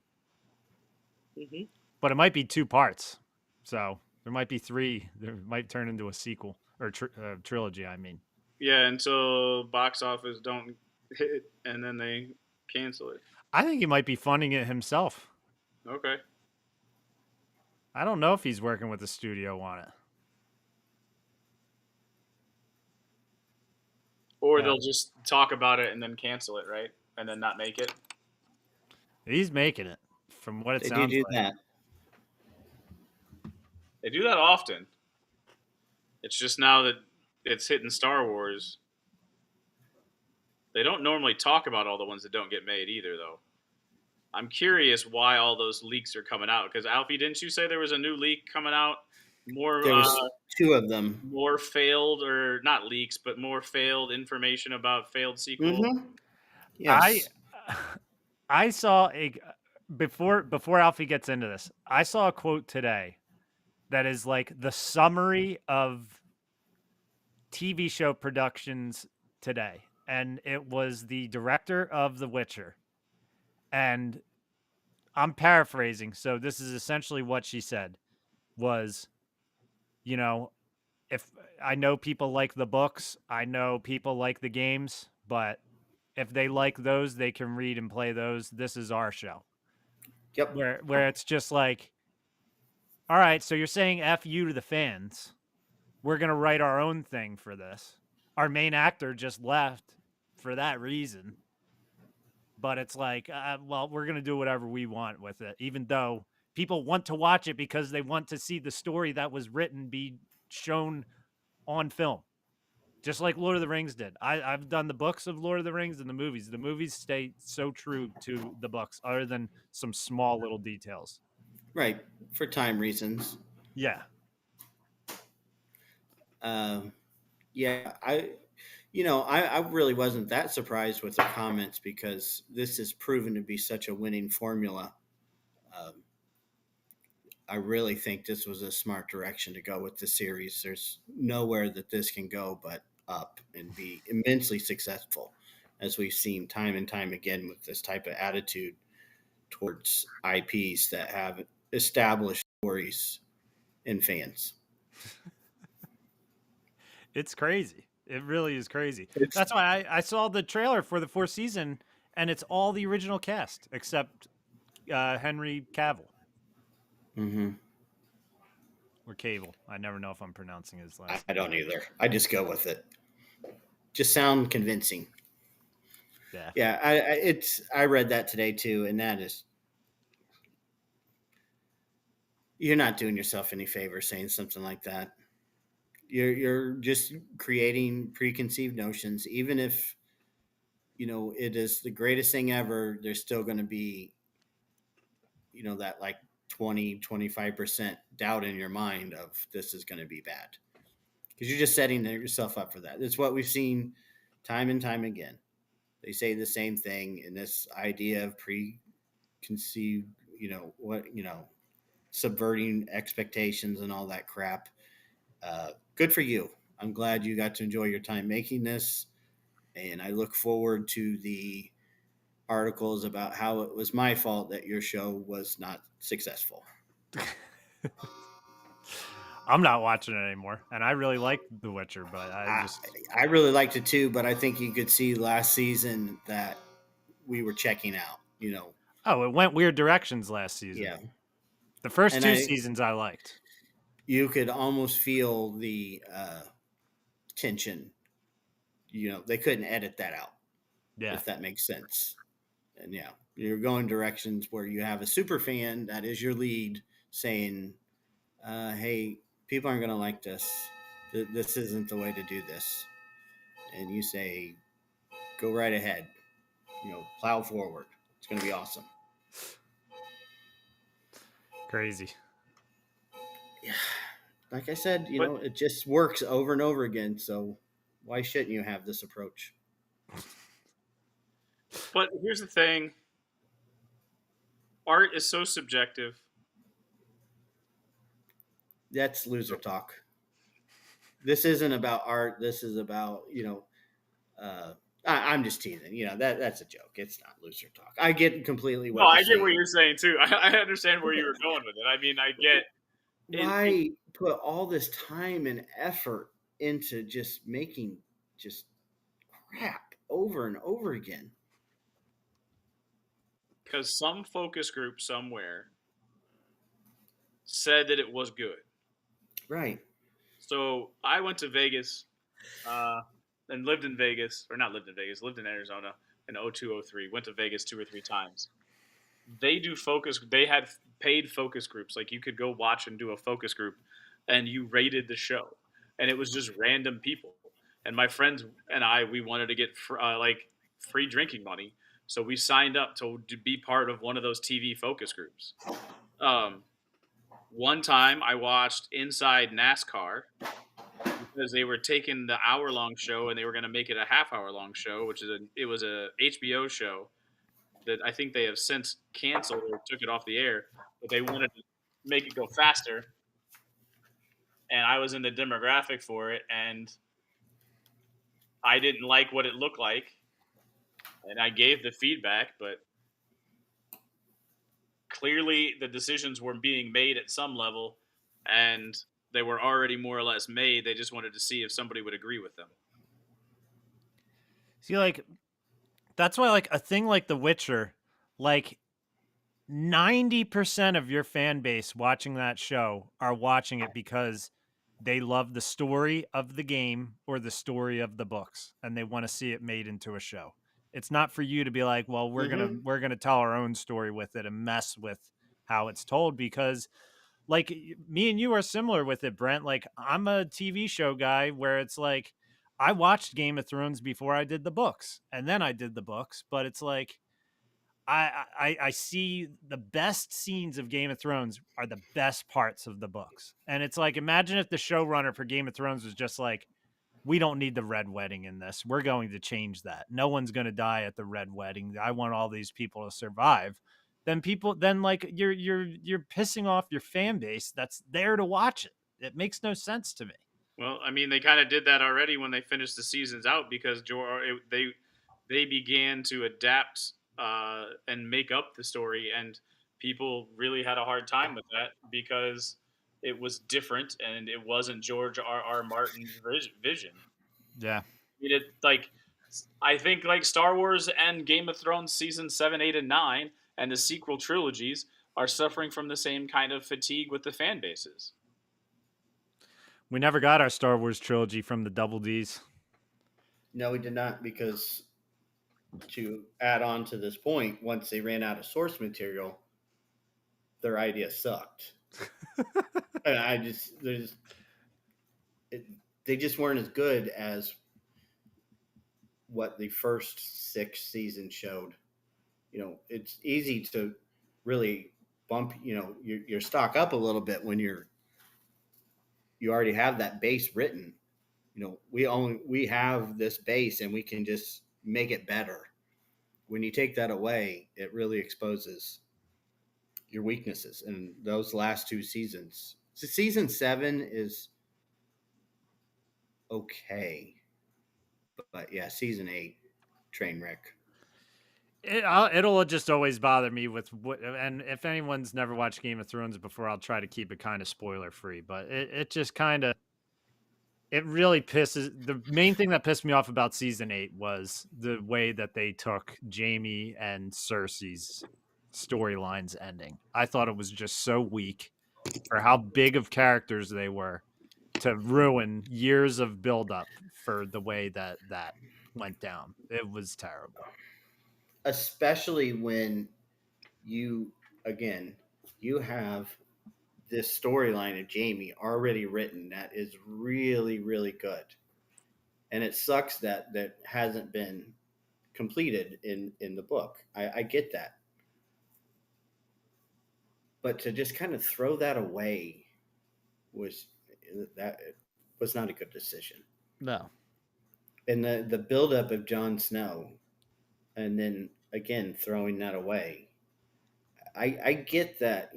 But it might be 2 parts, so There might be 3. There might turn into a sequel or trilogy. I mean,
Yeah, until box office don't hit, and then they cancel it.
I think he might be funding it himself.
Okay.
I don't know if he's working with the studio on it.
Or they'll just talk about it and then cancel it, right? And then not make it.
He's making it, from what it sounds
do
like.
that.
They do that often. It's just now that it's hitting Star Wars. They don't normally talk about all the ones that don't get made either, though. I'm curious why all those leaks are coming out. Because Alfie, didn't you say there was a new leak coming out? More,
There was 2 of them.
more failed, or not leaks, but more failed information about failed sequels.
Mm-hmm. Yes.
I saw before Alfie gets into this, I saw a quote today that is like the summary of TV show productions today. And it was the director of The Witcher. And I'm paraphrasing. So this is essentially what she said was, you know, if I know people like the books, I know people like the games, but if they like those, they can read and play those. This is our show.
Yep.
Where it's just like, all right, so you're saying F you to the fans. We're going to write our own thing for this. Our main actor just left for that reason. But it's like, well, we're going to do whatever we want with it, even though people want to watch it because they want to see the story that was written be shown on film. Just like Lord of the Rings did. I've done the books of Lord of the Rings and the movies. The movies stay so true to the books, other than some small little details.
Right. For time reasons.
Yeah.
Yeah. I really wasn't that surprised with the comments because this has proven to be such a winning formula. I really think this was a smart direction to go with the series. There's nowhere that this can go but up and be immensely successful, as we've seen time and time again with this type of attitude towards IPs that have established stories and fans.
It's crazy. It really is crazy. That's why I saw the trailer for the 4th season, and it's all the original cast except Henry Cavill.
Mm-hmm.
Or Cable. I never know if I'm pronouncing his last.
I don't either. I just go with it. Just sound convincing.
Yeah.
Yeah. I read that today too, and that is, you're not doing yourself any favor saying something like that. You're just creating preconceived notions. Even if it is the greatest thing ever, there's still going to be that like 20-25% doubt in your mind of this is going to be bad, because you're just setting yourself up for that. It's what we've seen time and time again. They say the same thing, and this idea of preconceived, subverting expectations and all that crap. Good for you. I'm glad you got to enjoy your time making this, and I look forward to the articles about how it was my fault that your show was not successful.
I'm not watching it anymore, and I really like The Witcher, but
I really liked it too, but I think you could see last season that we were checking out.
Oh, it went weird directions last season.
Yeah.
The first 2 seasons I liked.
You could almost feel the tension. They couldn't edit that out.
Yeah.
If that makes sense. And yeah, you're going directions where you have a super fan that is your lead saying, hey, people aren't going to like this. This isn't the way to do this. And you say, go right ahead. Plow forward. It's going to be awesome.
Crazy.
Yeah. Like I said, it just works over and over again. So why shouldn't you have this approach?
But here's the thing. Art is so subjective.
That's loser talk. This isn't about art. This is about, I'm just teasing. That's a joke. It's not loser talk. I get completely what
I get what you're saying too. I understand where you were going with it. I mean, I get it
why put all this time and effort into just making just crap over and over again?
because some focus group somewhere said that it was good.
Right.
So I went to Vegas uh, and lived in Vegas, or not lived in Vegas, lived in Arizona in 0203. Went to Vegas 2 or 3 times. They do focus. They had paid focus groups. Like you could go watch and do a focus group, and you rated the show, and it was just random people. And my friends and I, we wanted to get like free drinking money, so we signed up to be part of one of those TV focus groups. Um, One time, I watched Inside NASCAR because they were taking the hour-long show and they were going to make it a half-hour-long show, it was a HBO show that I think they have since canceled or took it off the air, but they wanted to make it go faster, and I was in the demographic for it, and I didn't like what it looked like, and I gave the feedback, but clearly the decisions were being made at some level, and they were already more or less made. They just wanted to see if somebody would agree with them.
See, like that's why like a thing like The Witcher, like 90% of your fan base watching that show are watching it because they love the story of the game or the story of the books and they want to see it made into a show. It's not for you to be like, well,
Mm-hmm.
we're going to tell our own story with it and mess with how it's told because like me and you are similar with it, Brent. Like I'm a TV show guy where it's like I watched Game of Thrones before I did the books and then I did the books, but it's like I see the best scenes of Game of Thrones are the best parts of the books. And it's like imagine if the showrunner for Game of Thrones was just like, we don't need the red wedding in this. We're going to change that. No one's going to die at the red wedding. I want all these people to survive. Then like you're pissing off your fan base that's there to watch it. It makes no sense to me.
Well, I mean, they kind of did that already when they finished the seasons out because they began to adapt and make up the story, and people really had a hard time with that because it was different and it wasn't George R. Martin's vision.
Yeah.
It like I think like Star Wars and Game of Thrones season 7, 8, and 9, and the sequel trilogies are suffering from the same kind of fatigue with the fan bases.
We never got our Star Wars trilogy from the Double Ds.
No, we did not, because to add on to this point, once they ran out of source material, their idea sucked. And I just there's it, they just weren't as good as what the first 6 seasons showed. It's easy to really bump your stock up a little bit when you already have that base written. We have this base and we can just make it better. When you take that away, it really exposes your weaknesses. And those last 2 seasons, so season 7 is okay, but yeah, season 8, train wreck.
It'll just always bother me with what, and if anyone's never watched Game of Thrones before, I'll try to keep it kind of spoiler free. But it just kind of it really pisses. The main thing that pissed me off about season 8 was the way that they took Jamie and Cersei's storylines ending. I thought it was just so weak for how big of characters they were to ruin years of buildup for the way that went down. It was terrible.
Especially when you again you have this storyline of Jamie already written that is really really good, and it sucks that hasn't been completed in the book. I get that, but to just kind of throw that away was that was not a good decision.
No.
And the buildup of Jon Snow, and then again throwing that away. I get that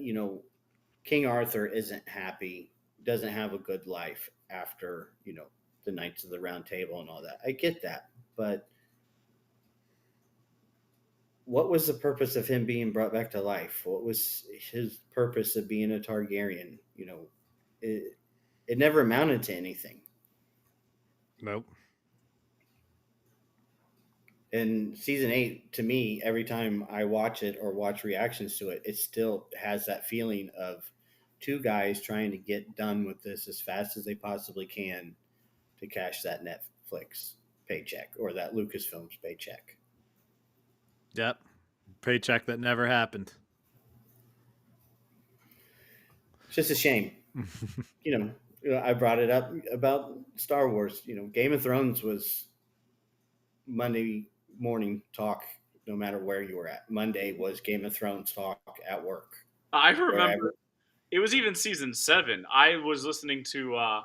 King Arthur isn't happy, doesn't have a good life after the Knights of the Round Table and all that. I get that, but what was the purpose of him being brought back to life? What was his purpose of being a Targaryen? it never amounted to anything.
Nope.
And season 8, to me, every time I watch it or watch reactions to it, it still has that feeling of two guys trying to get done with this as fast as they possibly can to cash that Netflix paycheck or that Lucasfilms paycheck.
Yep. Paycheck that never happened.
It's just a shame. I brought it up about Star Wars. Game of Thrones was Monday morning talk, no matter where you were at. Monday was Game of Thrones talk at work.
I remember
Wherever.
it was even season 7. I was listening to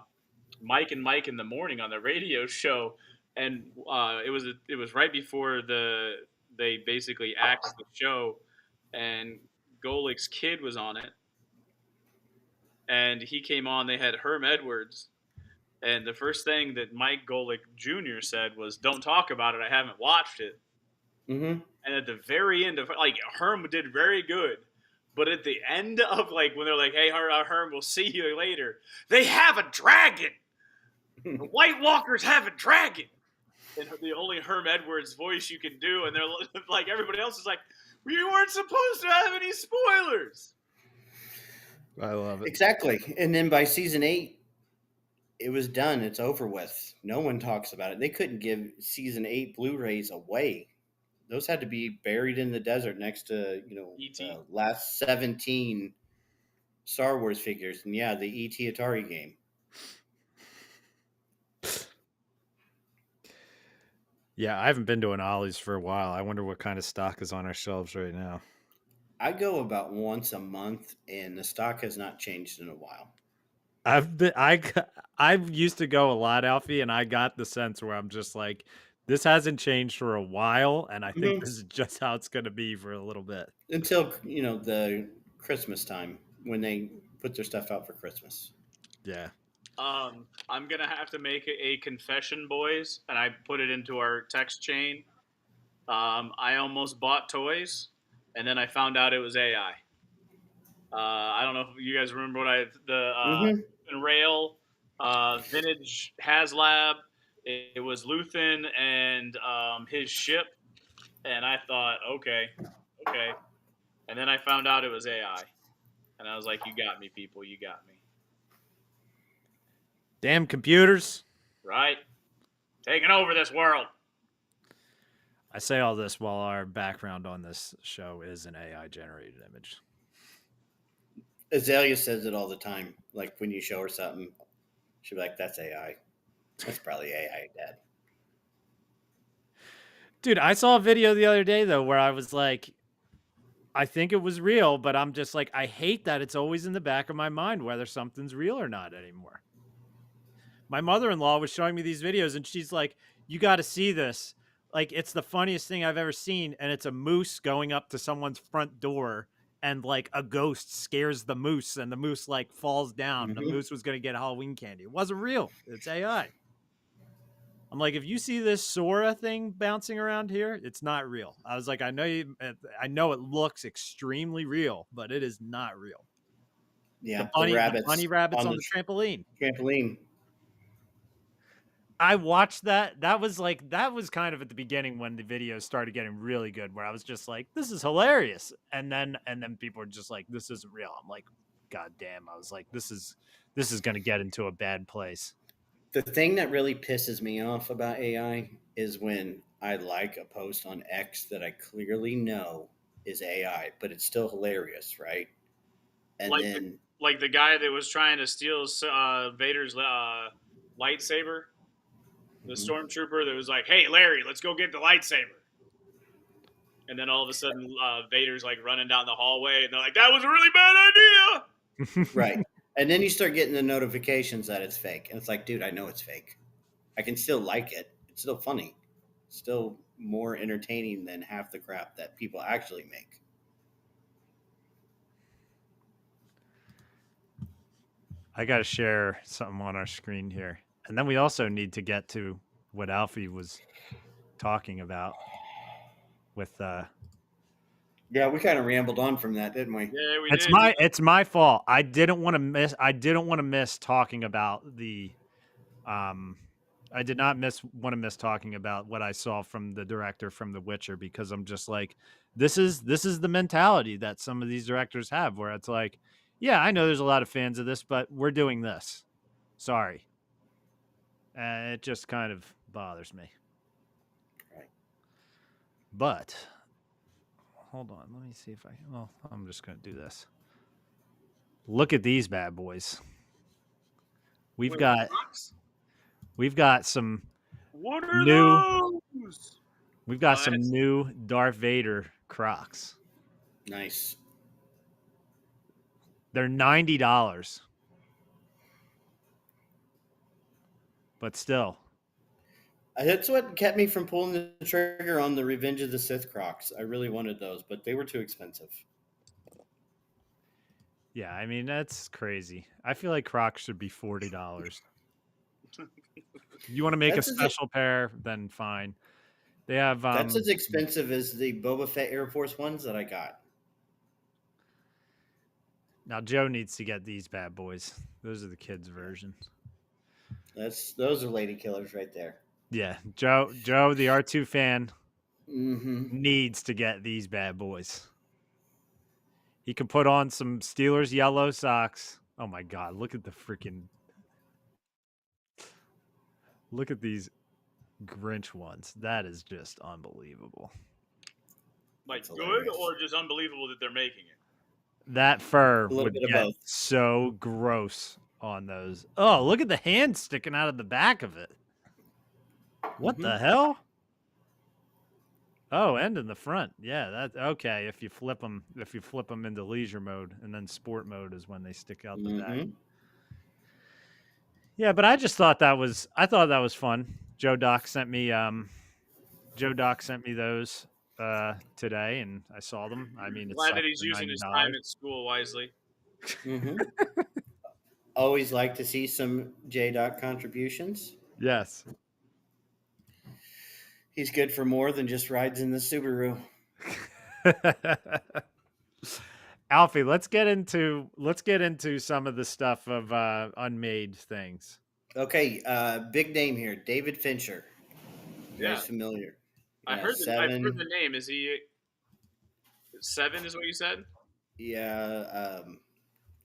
Mike and Mike in the morning on the radio show, and it was right before they basically axed the show, and Golik's kid was on it, and he came on. They had Herm Edwards, and the first thing that Mike Golick Jr. said was, "Don't talk about it. I haven't watched it."
Mm-hmm.
And at the very end of Herm did very good, but at the end of when they're like, "Hey, Herm, we'll see you later," they have a dragon. The White Walkers have a dragon, and the only Herm Edwards voice you can do, and they're like, everybody else is like, "We weren't supposed to have any spoilers."
I love it.
Exactly. And then by season 8, it was done. It's over with. No one talks about it. They couldn't give season 8 Blu-rays away. Those had to be buried in the desert next to, the last 17 Star Wars figures. And yeah, the E.T. Atari game.
Yeah, I haven't been to an Ollie's for a while. I wonder what kind of stock is on our shelves right now.
I go about once a month, and the stock has not changed in a while.
I used to go a lot, Alfie, and I got the sense where I'm just like, this hasn't changed for a while, and I think this is just how it's going to be for a little bit.
Until, the Christmas time, when they put their stuff out for Christmas.
Yeah.
I'm going to have to make a confession, boys, and I put it into our text chain. I almost bought toys, and then I found out it was AI. I don't know if you guys remember Rail, vintage HasLab. It was Luthen and his ship, and I thought, okay, and then I found out it was AI, and I was like, "You got me, people, you got me."
Damn computers!
Right, taking over this world.
I say all this while our background on this show is an AI generated image.
Azalea says it all the time. Like when you show her something, she'll be like, "That's AI. That's probably AI, Dad."
Dude, I saw a video the other day though where I was like, I think it was real, but I'm just like, I hate that it's always in the back of my mind whether something's real or not anymore. My mother-in-law was showing me these videos and she's like, "You got to see this. Like, it's the funniest thing I've ever seen." And it's a moose going up to someone's front door, and like a ghost scares the moose, and the moose like falls down. The moose was going to get Halloween candy. It wasn't real. It's AI. I'm like, if you see this Sora thing bouncing around here, it's not real. I was like, I know it looks extremely real, but it is not real.
Yeah,
the bunny rabbits on the trampoline. I watched that. That was kind of at the beginning when the videos started getting really good, where I was just like, this is hilarious. And then people were just like, this isn't real. I'm like, God damn. I was like, this is going to get into a bad place.
The thing that really pisses me off about AI is when I like a post on X that I clearly know is AI, but it's still hilarious, right? And then
like the guy that was trying to steal Vader's lightsaber, the stormtrooper that was like, "Hey, Larry, let's go get the lightsaber." And then all of a sudden, Vader's like running down the hallway, and they're like, "That was a really bad idea."
Right. And then you start getting the notifications that it's fake. And it's like, dude, I know it's fake. I can still like it. It's still funny. It's still more entertaining than half the crap that people actually make.
I got to share something on our screen here. And then we also need to get to what Alfie was talking about with
Yeah, we kind of rambled on from that, didn't we?
Yeah, we
It's
did.
my fault. I didn't want to miss talking about the um I did not want to miss talking about what I saw from the director from The Witcher, because I'm just like, this is the mentality that some of these directors have, where it's like, yeah, I know there's a lot of fans of this, but we're doing this. Sorry. It just kind of bothers me.
Right.
But hold on, let me see if I. Well, I'm just gonna do this. Look at these bad boys. We've
Wait,
got
Crocs?
we've got some
What are
new
those?
we've got
Oh,
some
that's
new Darth Vader Crocs.
Nice.
They're $90, but still,
That's what kept me from pulling the trigger on the Revenge of the Sith Crocs. I really wanted those, but they were too expensive.
yeah. I mean, that's crazy. I feel like Crocs should be $40. You want to make a
That's as
special pair, then fine. They have
that's as expensive as the Boba Fett Air Force Ones that I got.
now Joe needs to get these bad boys. Those are the kids' version.
Those are lady killers right there.
Yeah, Joe, the R2 fan,
Mm-hmm.
needs to get these bad boys. He can put on some Steelers yellow socks. Oh my god, look at the freaking look at these Grinch ones. That is just unbelievable.
like
That's
good
hilarious.
or just unbelievable that they're making it.
That fur
A little
would
bit of
get
both.
so gross on those. Oh, look at the hand sticking out of the back of it. What the
Mm-hmm.
hell? Oh, and in the front. Yeah, that's okay. If you flip them into leisure mode, and then sport mode is when they stick out the back.
Mm-hmm.
Yeah, but I thought that was fun. Joe Doc sent me those today, and I saw them. I mean, it
Glad that
sucks
he's
for
using his time
$90.
at school wisely.
Mm-hmm. Always like to see some J-Doc contributions.
Yes.
He's good for more than just rides in the Subaru.
Alfie, let's get into some of the stuff of unmade things.
Okay, big name here, David Fincher. You
Yeah,
guys familiar?
I've
Yeah,
heard the
Seven.
name. Is he 7? Is what you said?
Yeah.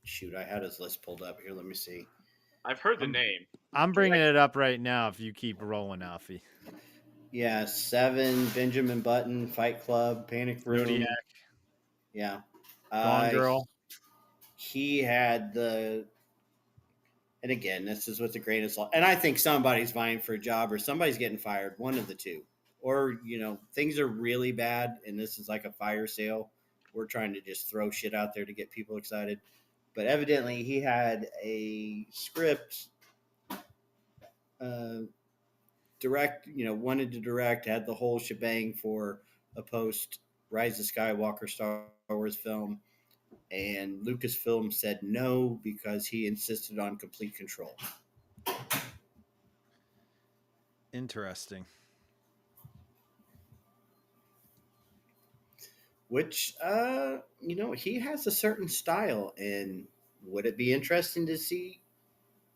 Shoot, I had his list pulled up here. Let me see.
I've heard the
I'm
name.
I'm bringing it up right now. If you keep rolling, Alfie.
Yeah, Seven, Benjamin Button, Fight Club, Panic Room.
Zodiac,
Yeah.
Gone
Uh,
Girl.
he had the, and again, this is with a grain of salt. And I think somebody's vying for a job or somebody's getting fired, one of the two. Or, things are really bad and this is like a fire sale. We're trying to just throw shit out there to get people excited. But evidently, he had a script wanted to direct, had the whole shebang for a post Rise of Skywalker Star Wars film. And Lucasfilm said no because he insisted on complete control.
Interesting.
Which, he has a certain style. And would it be interesting to see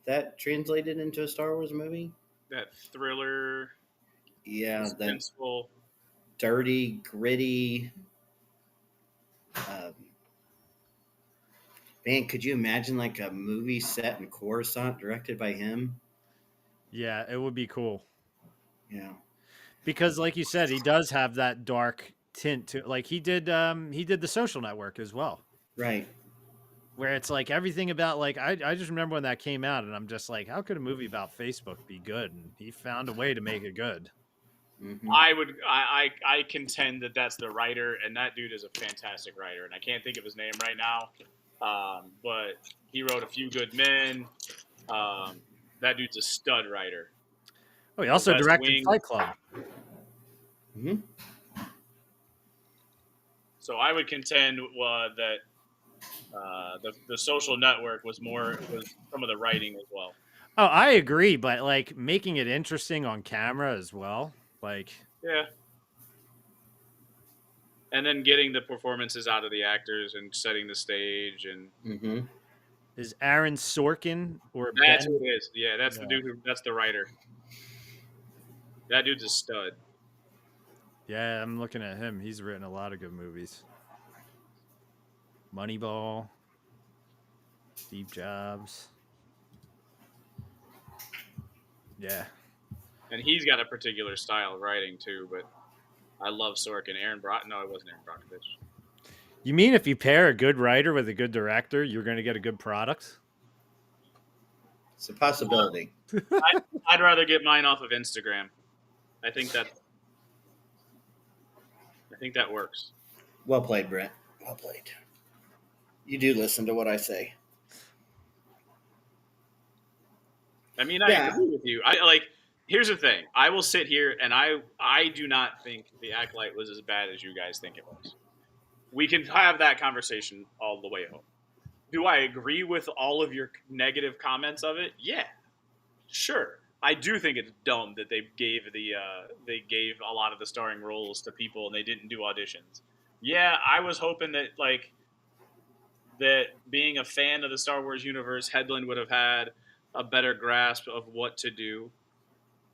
that translated into a Star Wars movie?
That thriller,
Yeah, that
suspenseful.
dirty, gritty. Um, Man, could you imagine like a movie set in Coruscant directed by him?
Yeah, it would be cool.
Yeah.
Because like you said, he does have that dark tint to, like he did The Social Network as well.
Right.
Where it's like everything about, like, I just remember when that came out and I'm just like, how could a movie about Facebook be good? And he found a way to make it good.
Mm-hmm.
I contend that that's the writer, and that dude is a fantastic writer, and I can't think of his name right now. But he wrote A Few Good Men. That dude's a stud writer.
Oh, he also
West
directed
Wing.
Fight Club.
Mm-hmm.
So I would contend that the Social Network was some of the writing as well.
Oh, I agree, but like making it interesting on camera as well. Like,
Yeah. And then getting the performances out of the actors and setting the stage, and
Mm-hmm.
Is Aaron Sorkin or
that's
Ben?
who it is. Yeah, that's the
Yeah.
dude that's the writer. That dude's a stud.
Yeah, I'm looking at him. He's written a lot of good movies. Moneyball, Steve Jobs. Yeah.
And he's got a particular style of writing too, but I love Sorkin. No, it wasn't Aaron Brockovich.
You mean if you pair a good writer with a good director, you're going to get a good product?
It's a possibility.
I'd rather get mine off of Instagram. I think that works.
Well played, Brent. Well played. You do listen to what I say.
I mean, I
Yeah.
agree with you. I like. Here's the thing. I will sit here and I do not think the Acolyte was as bad as you guys think it was. We can have that conversation all the way home. Do I agree with all of your negative comments of it? Yeah, sure. I do think it's dumb that they gave a lot of the starring roles to people and they didn't do auditions. Yeah, I was hoping that being a fan of the Star Wars universe, Headland would have had a better grasp of what to do.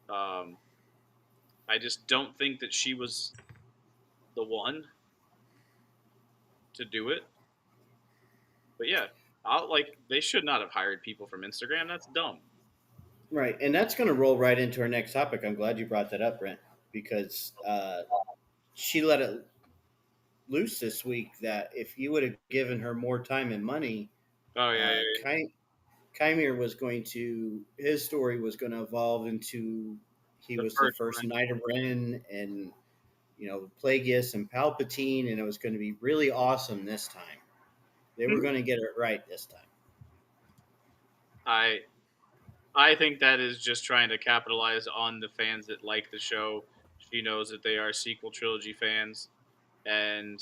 I just don't think that she was the one to do it. But yeah, they should not have hired people from Instagram. That's dumb.
Right. And that's going to roll right into our next topic. I'm glad you brought that up, Brent, because she let it loose this week that if you would have given her more time and money,
Oh yeah.
Kymir was going to, his story was going to evolve into he
The
was the
first
first
one.
Knight of Ren and, Plagueis and Palpatine, and it was going to be really awesome this time. They were going to get it right this time.
I think that is just trying to capitalize on the fans that like the show. She knows that they are sequel trilogy fans, and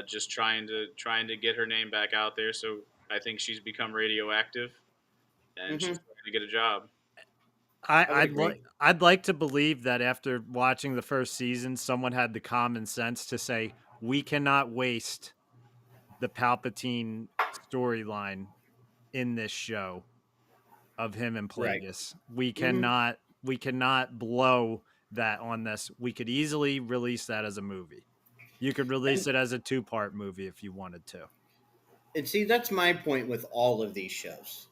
just trying to get her name back out there. So I think she's become radioactive, and
Mm-hmm.
she's trying to get a job.
I would
I'd
agree.
like I'd like to believe that after watching the first season, someone had the common sense to say we cannot waste the Palpatine storyline in this show of him and
Right.
Plagueis. We
Mm-hmm.
cannot blow that on this. We could easily release that as a movie. You could release
And,
it as a 2-part movie if you wanted to.
and see, that's my point with all of these shows.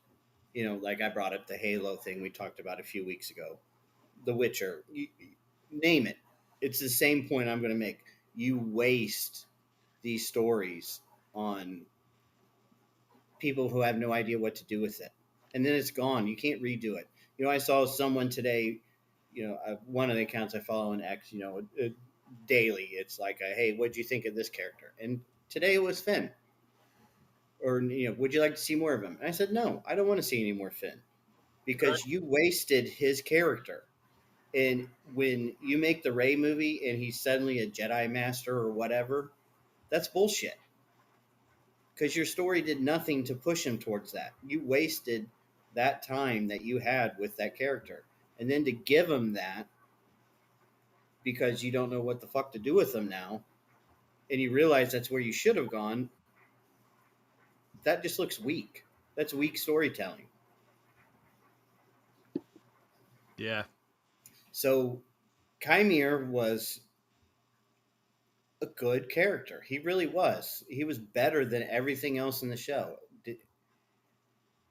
Like I brought up the Halo thing we talked about a few weeks ago, The Witcher, name it. It's the same point I'm going to make. You waste these stories on people who have no idea what to do with it, and then it's gone. You can't redo it. I saw someone today. One of the accounts I follow on X. Daily. It's like, hey, what do you think of this character? And today it was Finn. Or would you like to see more of him? And I said, no, I don't want to see any more Finn because you wasted his character. And when you make the Rey movie and he's suddenly a Jedi Master or whatever, that's bullshit. Because your story did nothing to push him towards that. You wasted that time that you had with that character. And then to give him that because you don't know what the fuck to do with him now, and you realize that's where you should have gone, that just looks weak. That's weak storytelling.
Yeah.
So Kymir was a good character. He really was. He was better than everything else in the show.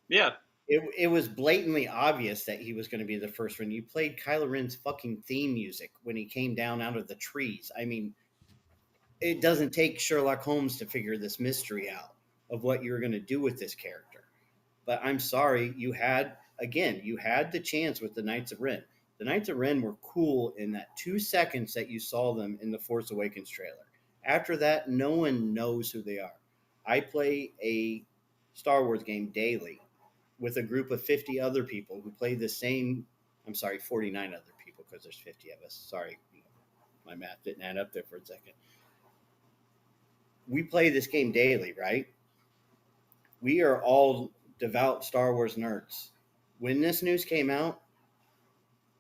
Yeah.
It was blatantly obvious that he was going to be the first one. You played Kylo Ren's fucking theme music when he came down out of the trees. I mean, it doesn't take Sherlock Holmes to figure this mystery out of what you're going to do with this character. But I'm sorry, you had the chance with the Knights of Ren. The Knights of Ren were cool in that 2 seconds that you saw them in the Force Awakens trailer. After that, no one knows who they are. I play a Star Wars game daily with a group of 50 other people who play the same. I'm sorry, 49 other people because there's 50 of us. Sorry, my math didn't add up there for a second. We play this game daily, right? We are all devout Star Wars nerds. When this news came out,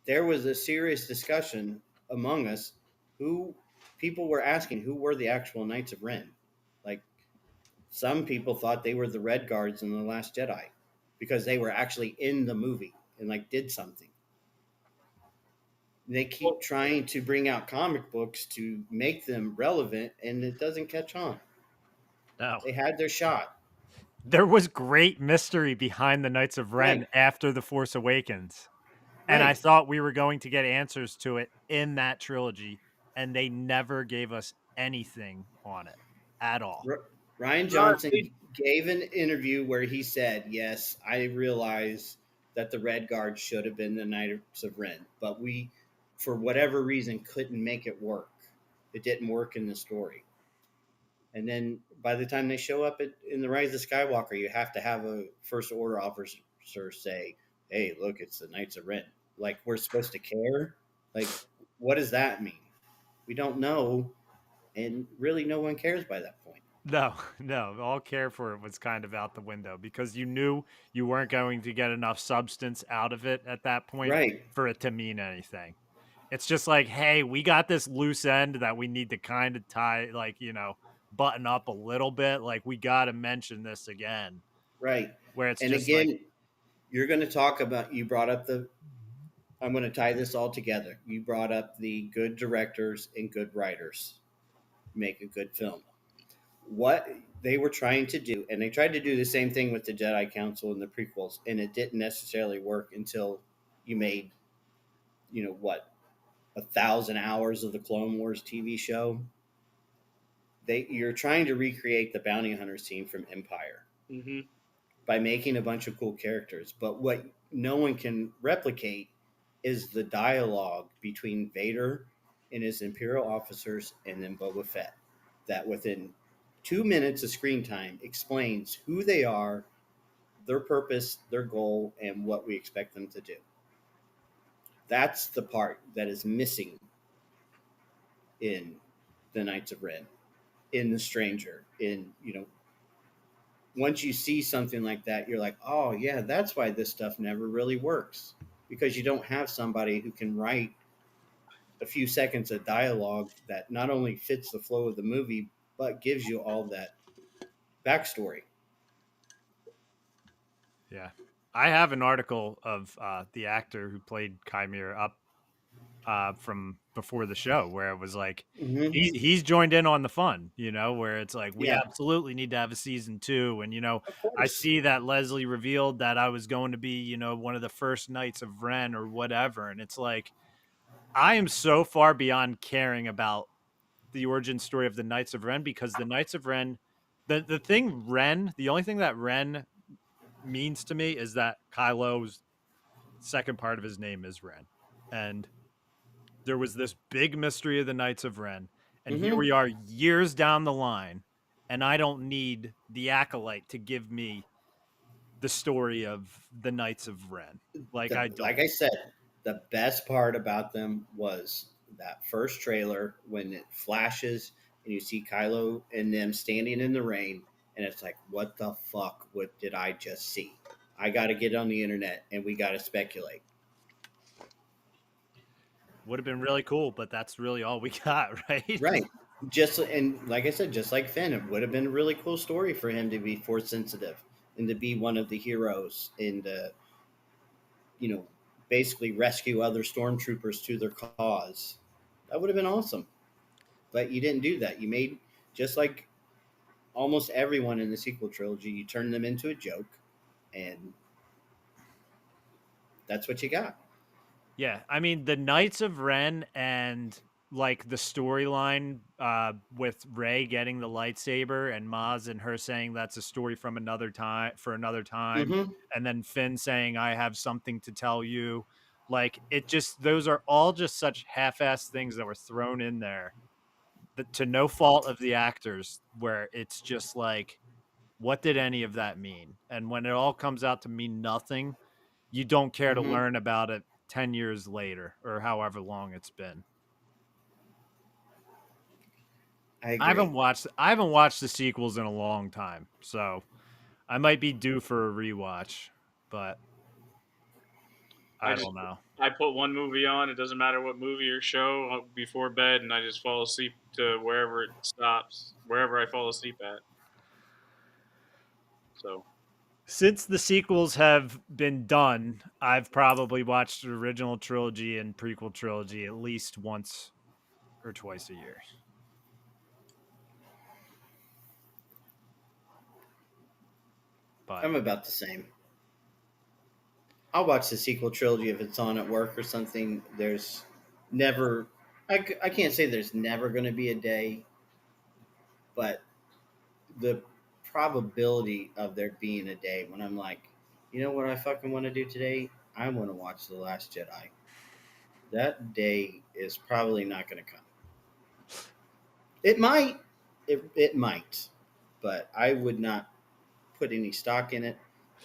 there was a serious discussion among us who people were asking who were the actual Knights of Ren. Like some people thought they were the Red Guards in The Last Jedi because they were actually in the movie and like did something. They keep trying to bring out comic books to make them relevant, and it doesn't catch on.
No.
They had their shot.
There was great mystery behind the Knights of Ren
Right.
after The Force Awakens. And I
Right.
thought we were going to get answers to it in that trilogy, and they never gave us anything on it at all.
Ryan Johnson gave an interview where he said, "Yes, I realize that the Red Guard should have been the Knights of Ren, but we, for whatever reason, couldn't make it work. It didn't work in the story." And then by the time they show up in the Rise of Skywalker, you have to have a First Order officer say, "Hey, look, it's the Knights of Ren." Like we're supposed to care. Like, what does that mean? We don't know, and really, no one cares by that point.
No, all care for it was kind of out the window because you knew you weren't going to get enough substance out of it at that point
Right.
for it to mean anything. It's just like, hey, we got this loose end that we need to kind of tie, like, button up a little bit. Like, we got to mention this again.
Right.
Where it's
And
just
again,
like,
you're going to talk about, you brought up I'm going to tie this all together. You brought up the good directors and good writers make a good film. What they were trying to do, and they tried to do the same thing with the Jedi Council and the prequels, and it didn't necessarily work until you made, what, 1,000 hours of the Clone Wars TV show. You're trying to recreate the bounty hunter scene from Empire by making a bunch of cool characters, but what no one can replicate is the dialogue between Vader and his Imperial officers and then Boba Fett. That within 2 minutes of screen time explains who they are, their purpose, their goal, and what we expect them to do. That's the part that is missing in the Knights of Ren, in The Stranger, once you see something like that, you're like, oh yeah, that's why this stuff never really works. Because you don't have somebody who can write a few seconds of dialogue that not only fits the flow of the movie, but gives you all that backstory.
yeah. I have an article of the actor who played Chimera up from before the show where it was like
Mm-hmm.
he's joined in on the fun, where it's like we
Yeah.
absolutely need to have a season 2. And
Of
I
course.
see that Leslie revealed that I was going to be one of the first Knights of Ren or whatever, and it's like I am so far beyond caring about the origin story of the Knights of Ren because the Knights of Ren, the only thing that Ren means to me is that Kylo's second part of his name is Ren, and there was this big mystery of the Knights of Ren, and here we are years down the line, and I don't need the acolyte to give me the story of the Knights of Ren. Like I don't.
Like I said, the best part about them was that first trailer when it flashes and you see Kylo and them standing in the rain, and it's like, what the fuck? What did I just see? I got to get on the internet and we got to speculate.
Would have been really cool, but that's really all we got, right?
Right. And like I said, just like Finn, it would have been a really cool story for him to be force sensitive and to be one of the heroes and basically rescue other stormtroopers to their cause. That would have been awesome. But you didn't do that. You made, just like almost everyone in the sequel trilogy, you turned them into a joke, and that's what you got.
Yeah, I mean the Knights of Ren and like the storyline with Rey getting the lightsaber and Maz and her saying that's a story from another time for another time,
Mm-hmm.
and then Finn saying I have something to tell you. Like it just those are all just such half-assed things that were thrown in there that to no fault of the actors where it's just like what did any of that mean? And when it all comes out to mean nothing, you don't care to
Mm-hmm.
learn about it 10 years later or however long it's been.
I agree.
I haven't watched the sequels in a long time, so I might be due for a rewatch, but I don't know.
I put one movie on. It doesn't matter what movie or show before bed, and I just fall asleep to wherever it stops, wherever I fall asleep at. So
Since the sequels have been done, I've probably watched the original trilogy and prequel trilogy at least once or twice a year. But
I'm about the same. I'll watch the sequel trilogy if it's on at work or something. There's never, I can't say there's never going to be a day, but the probability of there being a day when I'm like, you know what I fucking want to do today? I want to watch The Last Jedi. That day is probably not going to come. It might, it might, but I would not put any stock in it.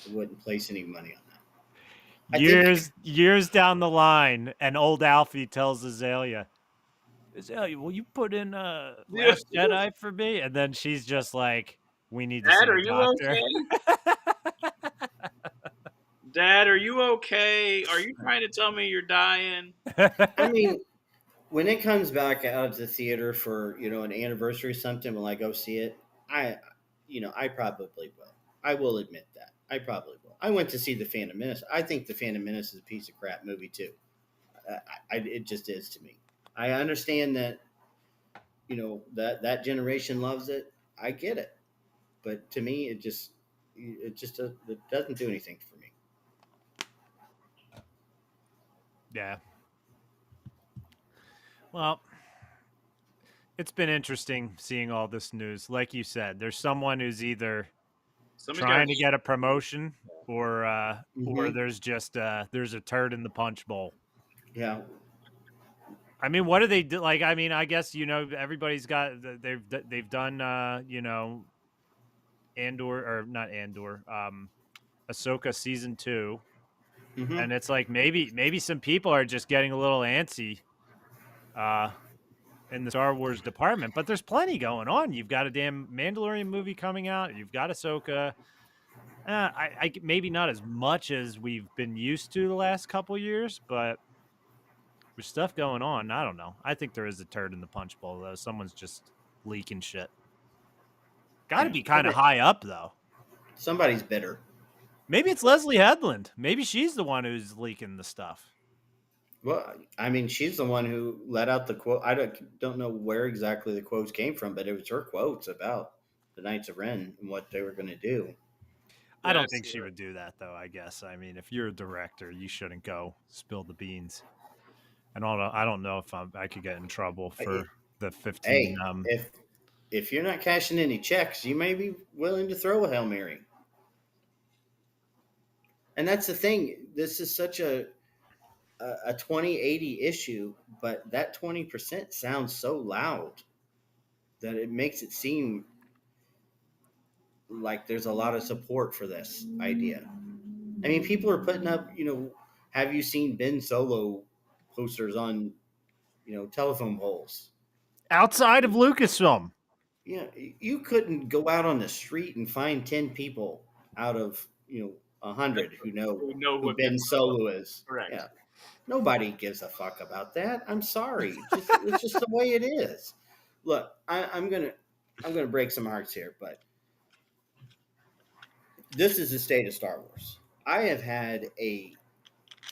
I wouldn't place any money on that. I think
years down the line, and old Alfie tells Azalea, Azalea, will you put in
yeah.
Last Jedi for me? And then she's just like, we need to
Dad,
see
are
a
you
doctor.
okay? Dad, are you okay? Are you trying to tell me you're dying?
I mean, when it comes back out of the theater for an anniversary or something, will I go see it? I probably will. I will admit that I probably will. I went to see the Phantom Menace. I think the Phantom Menace is a piece of crap movie too. It just is to me. I understand that that generation loves it. I get it, but to me, it doesn't do anything for me.
Yeah. Well, it's been interesting seeing all this news. Like you said, there's someone who's either
Somebody's got
trying to get a promotion or
Mm-hmm.
there's just there's a turd in the punch bowl.
Yeah.
I mean, what do they do? Like, I mean, I guess everybody's got they've done Andor or not Andor, Ahsoka season 2,
Mm-hmm.
and it's like maybe some people are just getting a little antsy in the Star Wars department, but there's plenty going on. You've got a damn Mandalorian movie coming out. You've got Ahsoka. I maybe not as much as we've been used to the last couple years, but there's stuff going on. I don't know. I think there is a turd in the punch bowl though. Someone's just leaking shit. Got to
Yeah.
be kind of high up though.
Somebody's bitter.
Maybe it's Leslie Headland. Maybe she's the one who's leaking the stuff.
Well, I mean, she's the one who let out the quote. I don't know where exactly the quotes came from, but it was her quotes about the Knights of Ren and what they were going to do.
I don't
Yes,
think she would do that though. I guess. I mean, if you're a director, you shouldn't go spill the beans. I don't know if I could get in trouble for the 15.
Hey, if you're not cashing any checks, you may be willing to throw a Hail Mary. And that's the thing. This is such a 2080 issue, but that 20% sounds so loud that it makes it seem like there's a lot of support for this idea. I mean, people are putting up, have you seen Ben Solo posters on, telephone poles?
Outside of Lucasfilm.
Yeah, you couldn't go out on the street and find 10 people out of, 100 who know who
what
Ben Solo is.
Correct.
Yeah. Nobody gives a fuck about that. I'm sorry. It's just the way it is. Look, I'm gonna break some hearts here, but this is the state of Star Wars. I have had a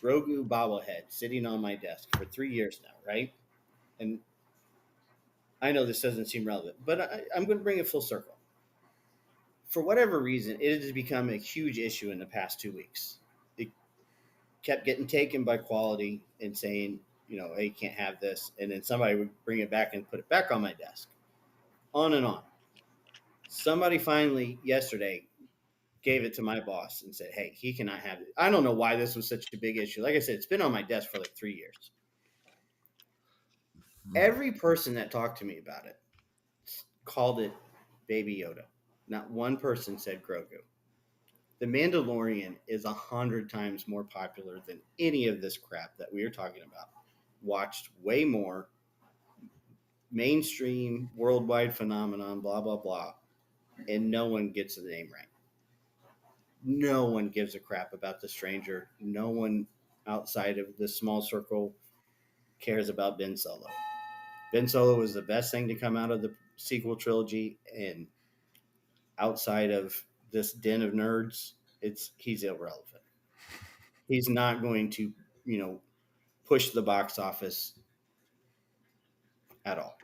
Grogu bobblehead sitting on my desk for 3 years now, right? And I know this doesn't seem relevant, but I'm going to bring it full circle. For whatever reason, it has become a huge issue in the past 2 weeks. It kept getting taken by quality and saying, hey, you can't have this. And then somebody would bring it back and put it back on my desk. On and on. Somebody finally, yesterday, gave it to my boss and said, hey, he cannot have it. I don't know why this was such a big issue. Like I said, it's been on my desk for like 3 years. Every person that talked to me about it called it Baby Yoda. Not one person said Grogu. The Mandalorian is 100 times more popular than any of this crap that we are talking about. Watched way more, mainstream, worldwide phenomenon, blah, blah, blah. And no one gets the name right. No one gives a crap about the stranger. No one outside of the small circle cares about Ben Solo. Ben Solo was the best thing to come out of the sequel trilogy, and outside of this den of nerds, he's irrelevant. He's not going to, push the box office at all.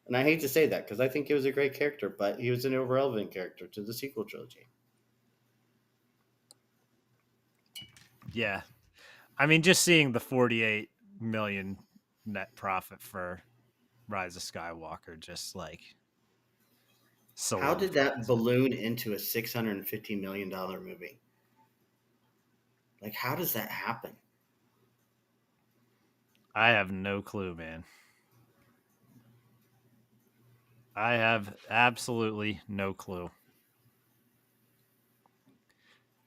And I hate to say that because I think he was a great character, but he was an irrelevant character to the sequel trilogy.
Yeah. I mean, just seeing the 48 million net profit for Rise of Skywalker, just like
How did that
solidifies it.
balloon into a $650 million movie? Like, how does that happen?
I have no clue, man. I have absolutely no clue.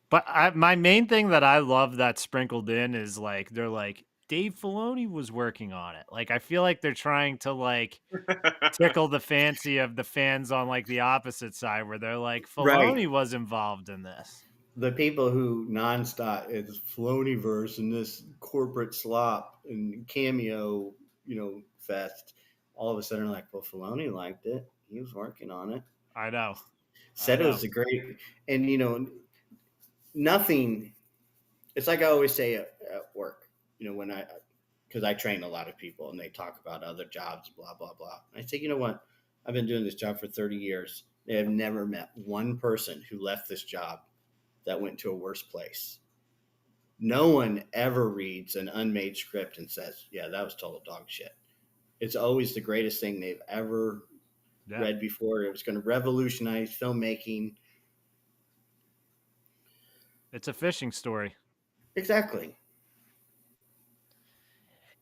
But my main thing that I love that's sprinkled in is like they're like Dave Filoni was working on it. Like I feel like they're trying to like tickle the fancy of the fans on like the opposite side where they're like
Right.
Filoni was involved in this.
The people who nonstop it's Filoniverse and this corporate slop and cameo, fest, all of a sudden are like, well, Filoni liked it. He was working on it.
I know.
Said it was a great, and nothing. It's like I always say at work, because I train a lot of people and they talk about other jobs, blah blah blah. And I say, you know what? I've been doing this job for 30 years. They have never met one person who left this job that went to a worse place. No one ever reads an unmade script and says, yeah, that was total dog shit. It's always the greatest thing they've ever read before. It was going to revolutionize filmmaking.
It's a fishing story.
Exactly.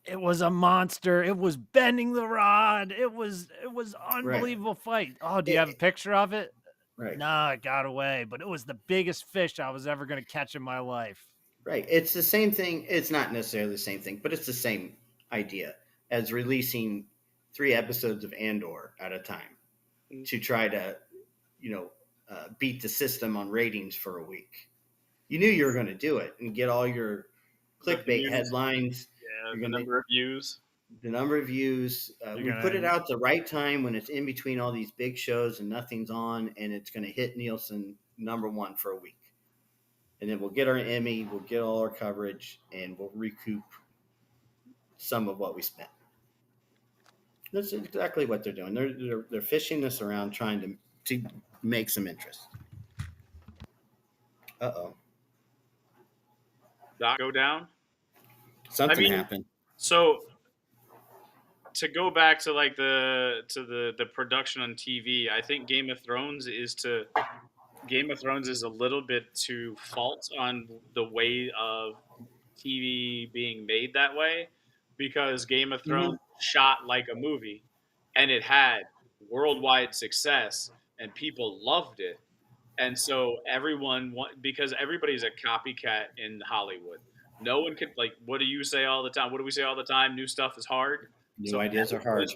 It was a monster. It was bending the rod. It was unbelievable fight. Oh, do you have a picture of it?
Right.
No, it got away, but it was the biggest fish I was ever going to catch in my life.
Right. It's the same thing. It's not necessarily the same thing, but it's the same idea as releasing 3 episodes of Andor at a time to try to, beat the system on ratings for a week. You knew you were going to do it and get all your clickbait headlines.
Yeah, the number of views.
The number of views. We put it out the right time when it's in between all these big shows and nothing's on, and it's going to hit Nielsen #1 for a week. And then we'll get our Emmy, we'll get all our coverage, and we'll recoup some of what we spent. That's exactly what they're doing. They're fishing this around, trying to make some interest. Uh-oh.
Doc go down?
Something happened.
So to go back to like the production on TV, I think Game of Thrones is a little bit to fault on the way of TV being made that way, because Game of Thrones shot like a movie and it had worldwide success and people loved it. And so because everybody's a copycat in Hollywood. No one could, like, what do you say all the time? What do we say all the time? New stuff is hard.
New ideas are hard.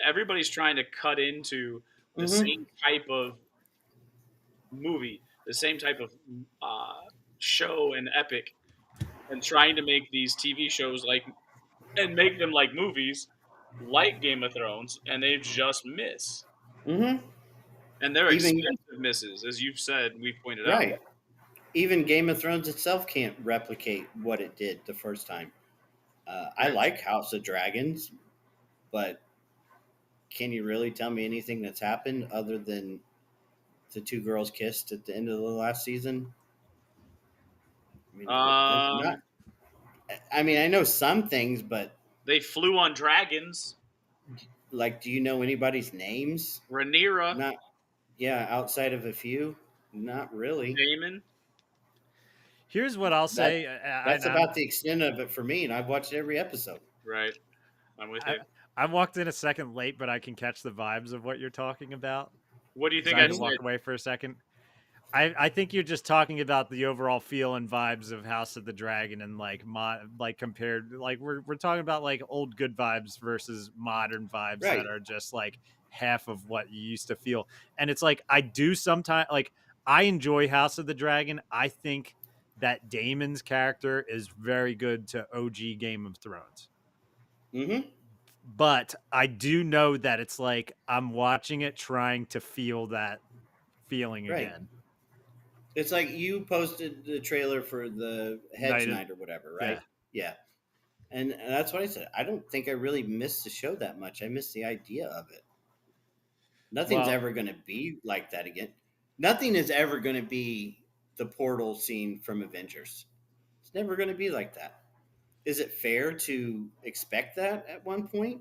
Everybody's trying to cut into the same type of movie, the same type of show and epic, and trying to make these TV shows and make them like movies, like Game of Thrones, and they just miss. And they're expensive misses, as you've said, we've pointed out.
Right. Even Game of Thrones itself can't replicate what it did the first time. I like House of Dragons, but can you really tell me anything that's happened other than the 2 girls kissed at the end of the last season? I I know some things, but
they flew on dragons.
Like, do you know anybody's names?
Rhaenyra.
Outside of a few, not really.
Daemon.
Here's what I'll say.
That's about the extent of it for me, and I've watched every episode.
Right. I'm with you.
I walked in a second late, but I can catch the vibes of what you're talking about.
What do you think?
I had to walk away for a second. I think you're just talking about the overall feel and vibes of House of the Dragon, and compared, like we're talking about like old good vibes versus modern vibes that are just like half of what you used to feel. And it's like I do sometimes, like, I enjoy House of the Dragon. I think that Damon's character is very good to OG Game of Thrones.
Mm-hmm.
But I do know that it's like I'm watching it trying to feel that feeling
Right.
again.
It's like you posted the trailer for the Hedge Night or whatever, right? Yeah. And that's what I said. I don't think I really missed the show that much. I missed the idea of it. Nothing's
Well,
ever going to be like that again. Nothing is ever going to be the portal scene from Avengers. It's never going to be like that. Is it fair to expect that at one point?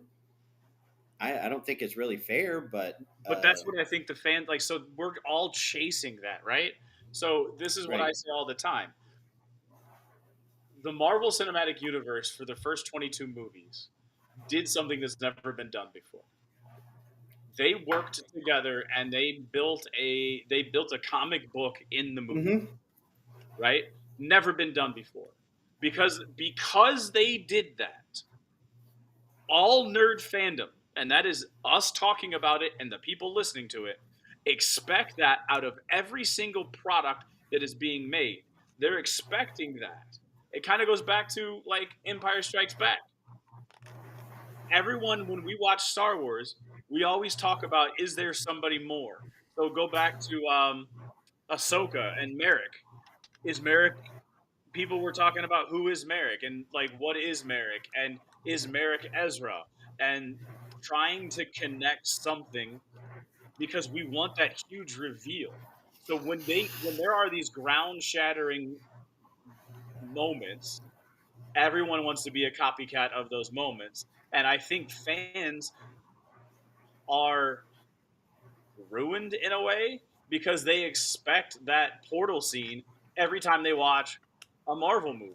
I don't think it's really fair, but
But that's what I think the fans like. So we're all chasing that, right? So this is what I
right.
say all the time. The Marvel Cinematic Universe for the first 22 movies did something that's never been done before. They worked together and they built a comic book in the movie,
Mm-hmm.
right? Never been done before. Because they did that, all nerd fandom, and that is us talking about it and the people listening to it, expect that out of every single product that is being made. They're expecting that. It kind of goes back to like Empire Strikes Back. Everyone, when we watch Star Wars, we always talk about, is there somebody more? So go back to Ahsoka and Merrick. Is Merrick, people were talking about who is Merrick and like what is Merrick and is Merrick Ezra, and trying to connect something because we want that huge reveal. So when there are these ground shattering moments, everyone wants to be a copycat of those moments, and I think fans are ruined in a way because they expect that portal scene every time they watch a Marvel movie.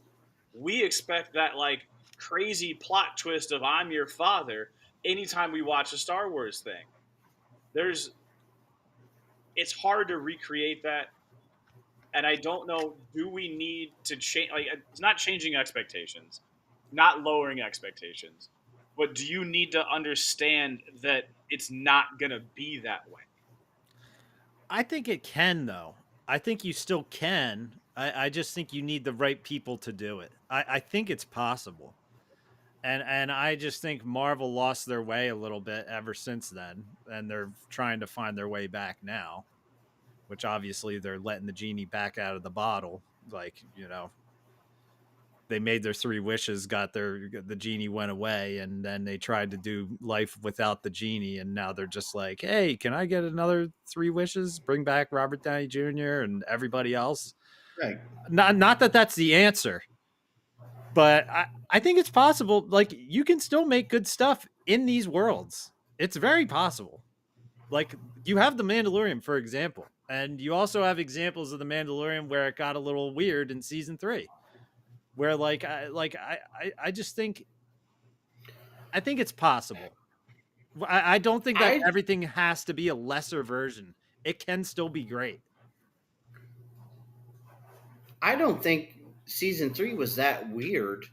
We expect that like crazy plot twist of I'm your father anytime we watch a Star Wars thing. There's It's hard to recreate that, and I don't know, do we need to change, like it's not changing expectations, not lowering expectations, but do you need to understand that it's not going to be that way?
I think it can, though. I think you still can. I just think you need the right people to do it. I think it's possible. And I just think Marvel lost their way a little bit ever since then, and they're trying to find their way back now, which obviously they're letting the genie back out of the bottle. Like, they made their 3 wishes, the genie went away, and then they tried to do life without the genie, and now they're just like, hey, can I get another 3 wishes? Bring back Robert Downey Jr. and everybody else.
Right.
Not that that's the answer, but I think it's possible. Like, you can still make good stuff in these worlds. It's very possible. Like, you have the Mandalorian, for example, and you also have examples of the Mandalorian where it got a little weird in season 3, where I just think it's possible. I don't think that
I
everything has to be a lesser version. It can still be great.
I don't think season 3 was that weird,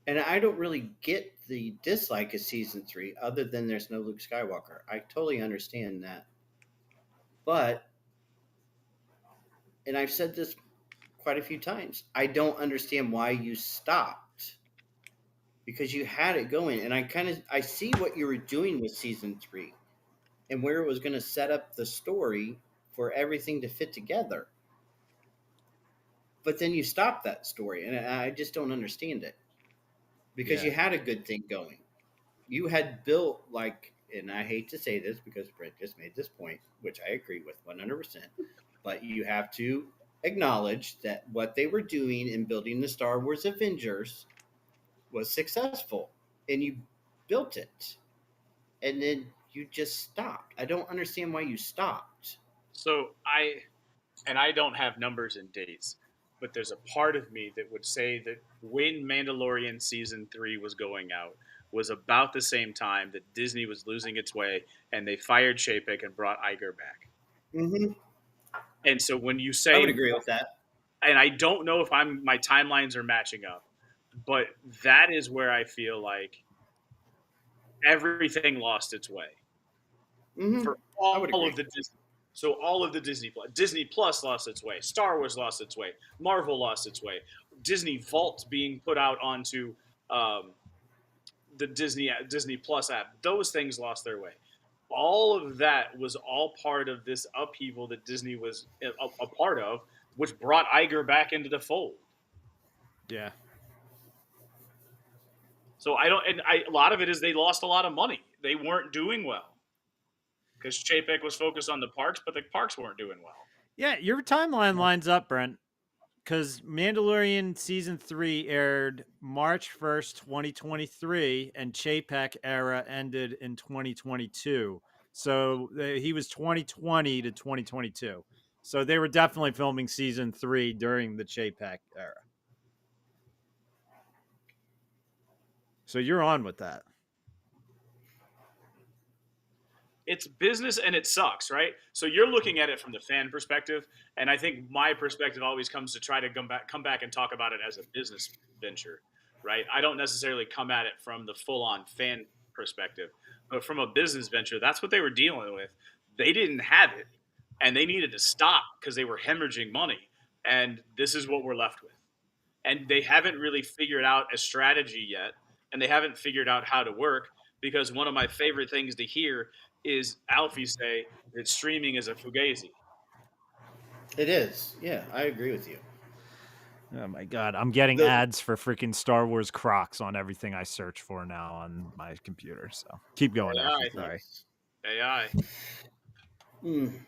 and I don't really get the dislike of season 3 other than there's no Luke Skywalker. I totally understand that, but and I've said this quite a few times, I don't understand why you stopped, because you had it going, and I see what you were doing with season 3 and where it was going to set up the story for everything to fit together. But then you stopped that story, and I just don't understand it, because you had a good thing going. You had built, like, and I hate to say this because Brent just made this point, which I agree with 100%, but you have to acknowledge that what they were doing in building the Star Wars Avengers was successful, and you built it, and then you just stopped. I don't understand why you stopped.
So I don't have numbers and dates, but there's a part of me that would say that when Mandalorian season 3 was going out was about the same time that Disney was losing its way and they fired Chapek and brought Iger back.
Mm-hmm.
And so when you
I
say,
would agree with that.
and I don't know if my timelines are matching up, but that is where I feel like everything lost its way
Mm-hmm.
for
I would
all
agree.
of the Disney. So all of the Disney Plus lost its way, Star Wars lost its way, Marvel lost its way, Disney Vault being put out onto um, the Disney Plus app, those things lost their way. All of that was all part of this upheaval that Disney was a part of, which brought Iger back into the fold.
Yeah.
So I don't, and a lot of it is they lost a lot of money. They weren't doing well because Chapek was focused on the parks, but the parks weren't doing well.
Yeah, your timeline lines up, Brent, because Mandalorian season 3 aired March 1st, 2023, and Chapek era ended in 2022. So he was 2020 to 2022. So they were definitely filming season 3 during the Chapek era. So you're on with that.
It's business and it sucks, right? So you're looking at it from the fan perspective, and I think my perspective always comes to try to come back and talk about it as a business venture, right? I don't necessarily come at it from the full on fan perspective, but from a business venture, that's what they were dealing with. They didn't have it, and they needed to stop because they were hemorrhaging money, and this is what we're left with. And they haven't really figured out a strategy yet, and they haven't figured out how to work, because one of my favorite things to hear is Alfie say that streaming is a fugazi.
It is. Yeah, I agree with you.
Oh my god, I'm getting
The-
ads for freaking Star Wars Crocs on everything I search for now on my computer. So keep going,
AI.
Alfie. Sorry.
Nice.
AI.
Mm,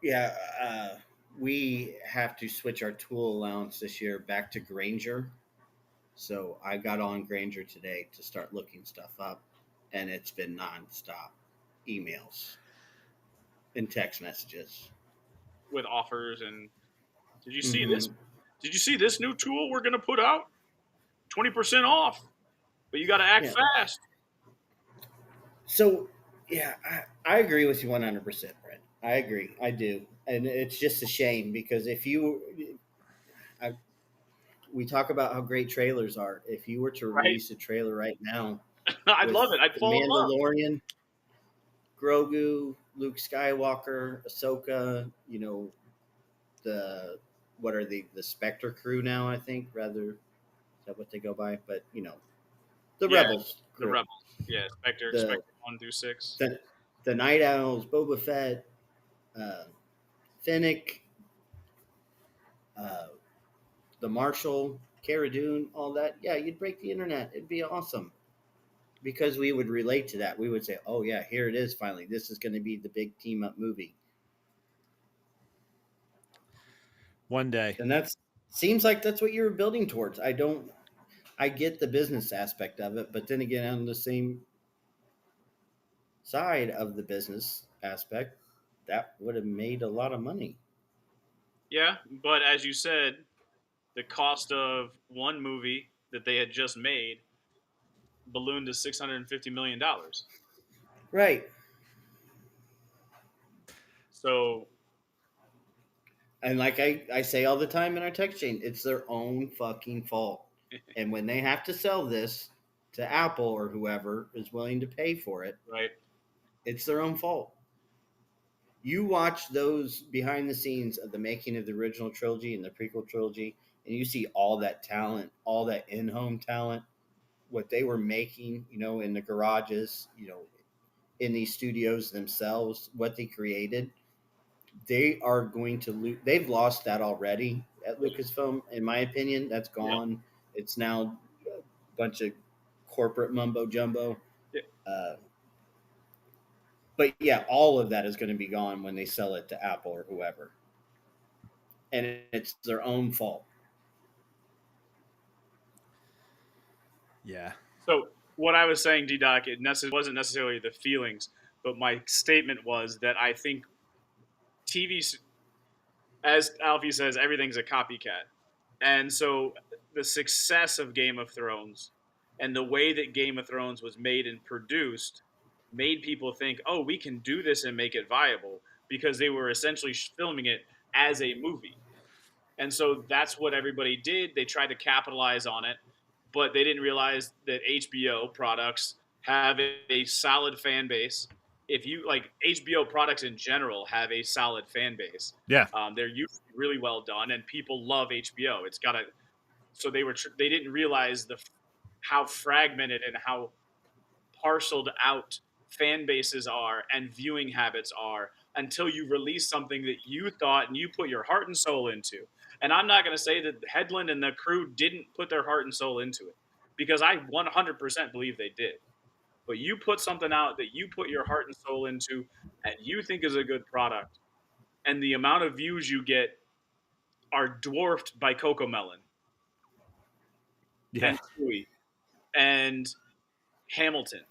yeah, we have to switch our tool allowance this year back to Granger. So I got on Granger today to start looking stuff up, and it's been nonstop emails and text messages.
With offers and did you see this?
Mhm.
Did you see this new tool we're gonna put out? 20% off, but you got to act
Yeah.
fast.
So, yeah, I agree with you 100%, Brent. I agree. I do. And it's just a shame because if you, I, we talk about how great trailers are. If you were to
Right?
release a trailer right now
I'd
with
love it. I'd
The
fall in love.
Mandalorian, Grogu, Luke Skywalker, Ahsoka, the what are the Spectre crew now? I think rather is that what they go by? But the
Yeah,
Rebels
the
crew,
Rebels. Yeah, Spectre
the
1 through 6.
the Night Owls, Boba Fett, uh, Fennec, uh, the Marshal, Cara Dune, all that. Yeah, you'd break the internet. It'd be awesome because we would relate to that. We would say, "Oh yeah, here it is. Finally, this is going to be the big team up movie."
One day.
And that's seems like that's what you were building towards. I get the business aspect of it, but then again, on the same side of the business aspect, that would have made a lot of money.
Yeah, but as you said, the cost of one movie that they had just made ballooned to $650 million.
Right.
So
And like I say all the time in our text chain, it's their own fucking fault. And when they have to sell this to Apple or whoever is willing to pay for it,
right,
it's their own fault. You watch those behind the scenes of the making of the original trilogy and the prequel trilogy, and you see all that talent, all that in-home talent, what they were making, in the garages, in these studios themselves, what they created. They are going to lose. They've lost that already at Lucasfilm, in my opinion. That's
yeah,
gone. It's now a bunch of corporate mumbo jumbo.
yeah.
Uh, but yeah, all of that is going to be gone when they sell it to Apple or whoever, and it's their own fault.
Yeah.
So what I was saying, D Doc, it wasn't necessarily the feelings, but my statement was that I think TV, as Alfie says, everything's a copycat. And so the success of Game of Thrones and the way that Game of Thrones was made and produced made people think, oh, we can do this and make it viable, because they were essentially filming it as a movie. And so that's what everybody did. They tried to capitalize on it, but they didn't realize that HBO products have a solid fan base if you like HBO products in general have a solid fan base.
Yeah.
They're usually really well done, and people love HBO. It's got a so they didn't realize how fragmented and how parceled out fan bases are and viewing habits are until you release something that you thought and you put your heart and soul into. And I'm not going to say that Headland and the crew didn't put their heart and soul into it, because I 100% believe they did. But you put something out that you put your heart and soul into and you think is a good product, and the amount of views you get are dwarfed by Coco Melon
Yeah.
and Chewy and Hamilton,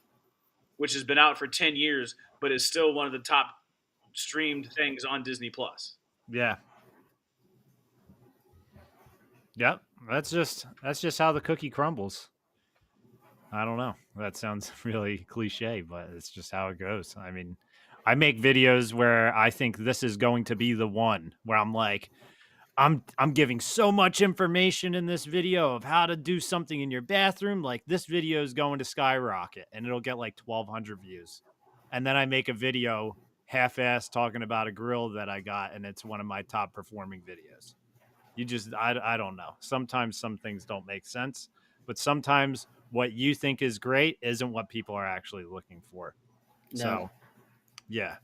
which has been out for 10 years, but is still one of the top streamed things on Disney Plus.
Yeah. Yep. That's just how the cookie crumbles. I don't know. That sounds really cliche, but it's just how it goes. I mean, I make videos where I think this is going to be the one where I'm like, I'm giving so much information in this video of how to do something in your bathroom. Like, this video is going to skyrocket and it'll get like 1,200 views. And then I make a video half-assed talking about a grill that I got, and it's one of my top performing videos. I don't know. Sometimes some things don't make sense, but sometimes what you think is great isn't what people are actually looking for.
No.
So, yeah.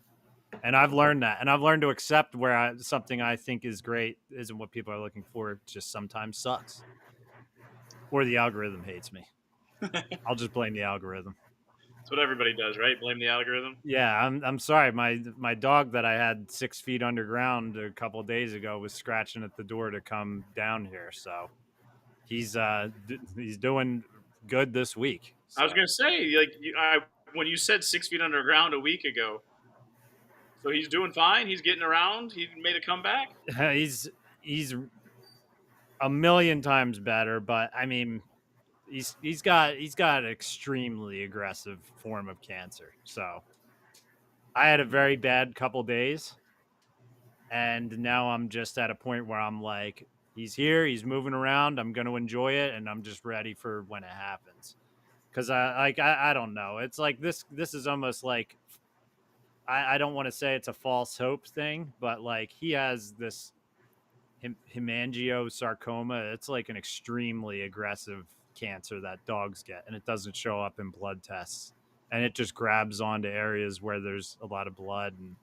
And I've learned that, and I've learned to accept where something I think is great isn't what people are looking for. It just sometimes sucks, or the algorithm hates me. I'll just blame the algorithm.
That's what everybody does, right? Blame the algorithm.
Yeah, I'm sorry. My dog that I had 6 feet underground a couple of days ago was scratching at the door to come down here. So he's doing good this week. So.
I was gonna say, like, when you said 6 feet underground a week ago, so he's doing fine. He's getting around. He made a comeback.
He's a million times better, but I mean, he's got an extremely aggressive form of cancer. So I had a very bad couple days, and now I'm just at a point where I'm like, he's here, he's moving around, I'm going to enjoy it, and I'm just ready for when it happens. Because I don't know, it's like this is almost like, I don't want to say it's a false hope thing, but like, he has this hemangiosarcoma. It's like an extremely aggressive cancer that dogs get, and it doesn't show up in blood tests, and it just grabs onto areas where there's a lot of blood and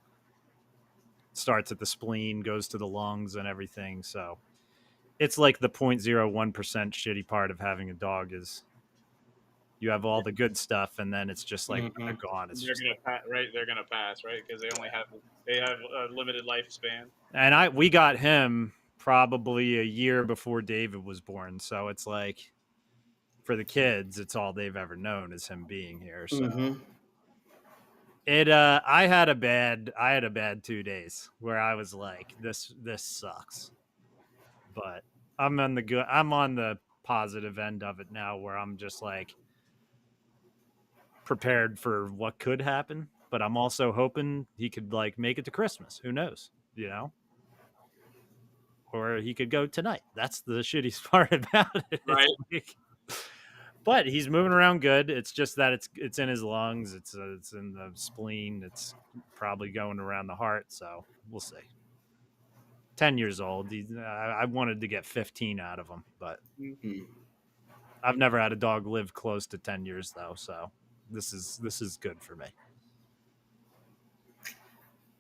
starts at the spleen, goes to the lungs and everything. So it's like the 0.01% shitty part of having a dog is you have all the good stuff, and then it's just like gone. It's
They're
just
gonna they're gonna pass, right? Because they have a limited lifespan.
and we got him probably a year before David was born, so it's like, for the kids, it's all they've ever known is him being here. So I had a bad 2 days where I was like, this sucks. But I'm on the positive end of it now, where I'm just like prepared for what could happen, but I'm also hoping he could like make it to Christmas. Who knows, or he could go tonight. That's the shittiest part about it.
Right.
But he's moving around good. It's just that it's in his lungs. It's in the spleen. It's probably going around the heart. So we'll see. 10 years old. I wanted to get 15 out of him, but I've never had a dog live close to 10 years though. So this is good for me.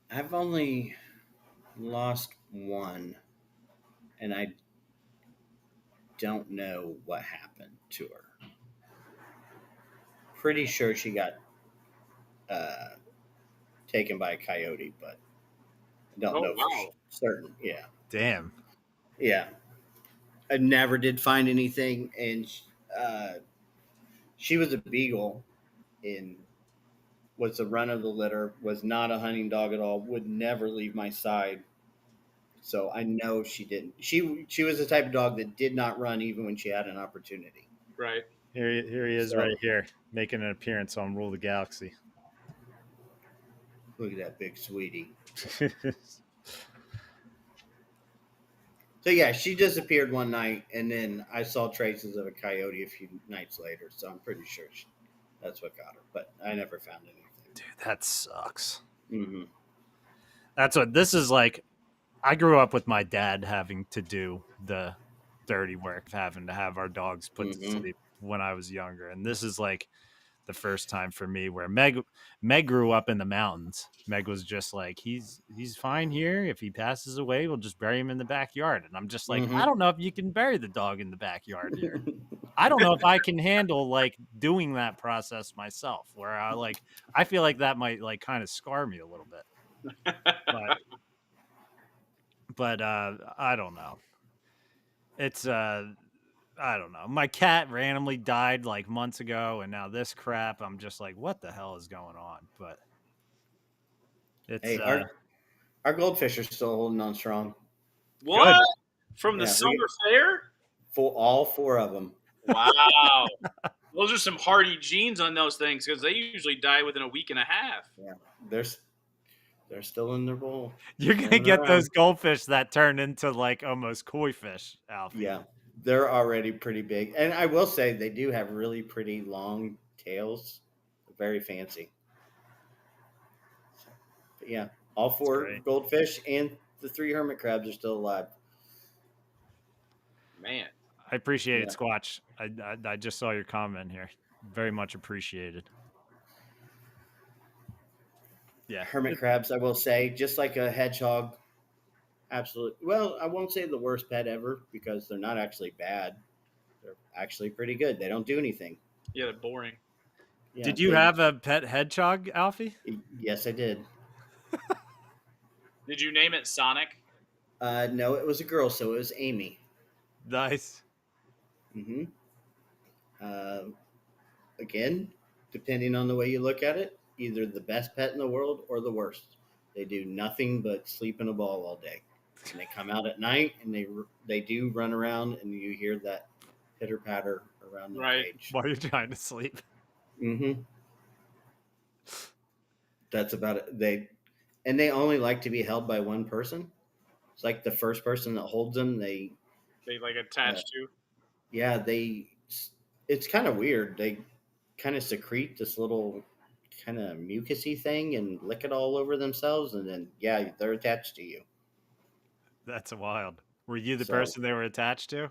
I've only lost one, and I don't know what happened to her. Pretty sure she got taken by a coyote, but I don't know for certain. Yeah.
Damn.
Yeah. I never did find anything, and she was a beagle, and was the run of the litter, was not a hunting dog at all, would never leave my side. So I know she didn't. She was the type of dog that did not run even when she had an opportunity.
Right.
Here he is, right here, making an appearance on Rule the Galaxy.
Look at that big sweetie. So yeah, she disappeared one night, and then I saw traces of a coyote a few nights later. So I'm pretty sure that's what got her, but I never found anything.
Dude, that sucks.
Mm-hmm.
That's what this is like. I grew up with my dad having to do the dirty work, having to have our dogs put to
Mm-hmm.
sleep when I was younger. And this is like the first time for me where Meg grew up in the mountains. Meg was just like, he's fine here. If he passes away, we'll just bury him in the backyard. And I'm just like, I don't know if you can bury the dog in the backyard here. I don't know if I can handle like doing that process myself, where I feel like that might like kind of scar me a little bit. But I don't know. It's I don't know. My cat randomly died like months ago, and now this crap. I'm just like, what the hell is going on? But it's
Hey, our goldfish are still holding on strong.
What?
Good.
From the
Yeah,
summer fair?
all 4 of them.
Wow. Those are some hardy genes on those things because they usually die within a week and a half.
Yeah, they're still in their bowl.
You're gonna
swimming
get
around.
those goldfish that turn into like almost koi fish, Alfie.
Yeah, they're already pretty big, and I will say they do have really pretty long tails. Very fancy. But yeah, all 4
great.
goldfish and the 3 hermit crabs are still alive.
Man.
I appreciate it,
Yeah.
Squatch. I just saw your comment here. Very much appreciated. Yeah.
Hermit crabs, I will say, just like a hedgehog, absolutely. Well, I won't say the worst pet ever because they're not actually bad. They're actually pretty good. They don't do anything.
Yeah, they're boring.
Yeah,
Did you have a pet hedgehog, Alfie?
Yes, I did.
Did you name it Sonic?
No, it was a girl, so it was Amy.
Nice.
Mm-hmm. Again, depending on the way you look at it, either the best pet in the world or the worst. They do nothing but sleep in a ball all day, and they come out at night and they do run around, and you hear that pitter patter around the cage.
While you're trying to sleep.
Mm-hmm. That's about it. They only like to be held by one person. It's like the first person that holds them, they
like attach to?
Yeah, it's kind of weird. They kind of secrete this little kind of mucusy thing and lick it all over themselves, and then yeah, they're attached to you.
That's wild. Were you the
So-
person they were attached to?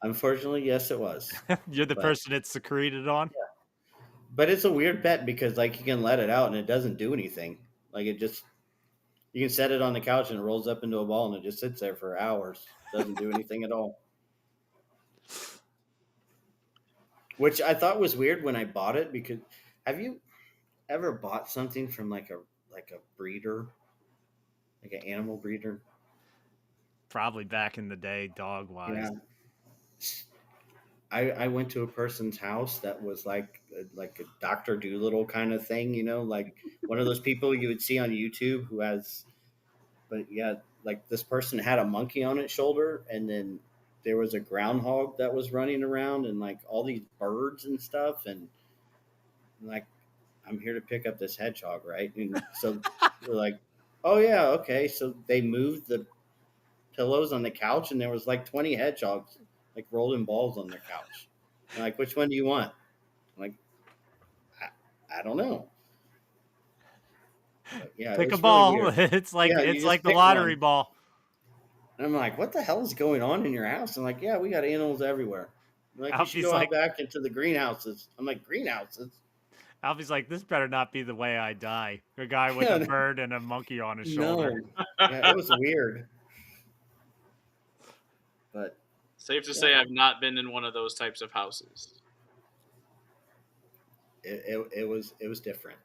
Unfortunately, yes, it was.
You're the
But-
person it's secreted on?
But it's a weird pet because like you can let it out and it doesn't do anything. Like you can set it on the couch and it rolls up into a ball and it just sits there for hours. Doesn't do anything at all. Which I thought was weird when I bought it because have you ever bought something from like a breeder, like an animal breeder?
Probably back in the day, dog wise.
Yeah. I went to a person's house that was like a Dr. Doolittle kind of thing, like one of those people you would see on YouTube who has, but yeah, like this person had a monkey on its shoulder, and then there was a groundhog that was running around, and like all these birds and stuff, and like I'm here to pick up this hedgehog, right? And so we're like, oh yeah, okay. So they moved the pillows on the couch, and there was like 20 hedgehogs like rolling balls on their couch. I'm like, which one do you want? I'm like, I don't know. But yeah,
Pick a
really
ball.
weird.
It's like
Yeah, you
it's
just
like the
pick
lottery
one.
ball.
And I'm like, what the hell is going on in your house? I'm like, yeah, we got animals everywhere. I'm like, you should
Alfie's
go
like-
out back into the greenhouses. I'm like, greenhouses?
Alfie's like, this better not be the way I die. A guy with a bird and a monkey on his shoulder.
No. Yeah, it was weird. But
Safe to say I've not been in one of those types of houses.
it was different.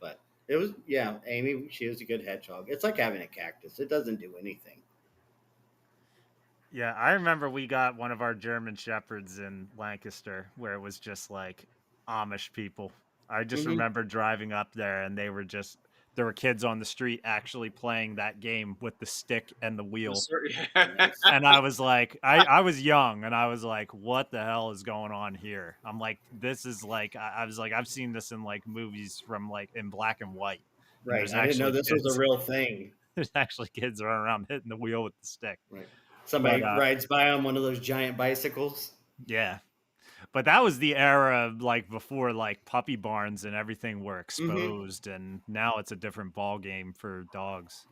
But it was, yeah, Amy, she was a good hedgehog. It's like having a cactus. It doesn't do anything.
Yeah, I remember we got one of our German shepherds in Lancaster where it was just like Amish people. I just remember driving up there and there were kids on the street actually playing that game with the stick and the wheel. And I was like, I was young and I was like, what the hell is going on here? I'm like, this is like, I was like, I've seen this in like movies from like in black and white.
Right.
There's
I didn't know
actually
this was a real thing.
There's actually kids running around hitting the wheel with the stick.
Right. Somebody
But,
rides by on one of those giant bicycles.
Yeah. But that was the era of, like, before, like, puppy barns and everything were
Mm-hmm.
exposed, and now it's a different ball game for dogs,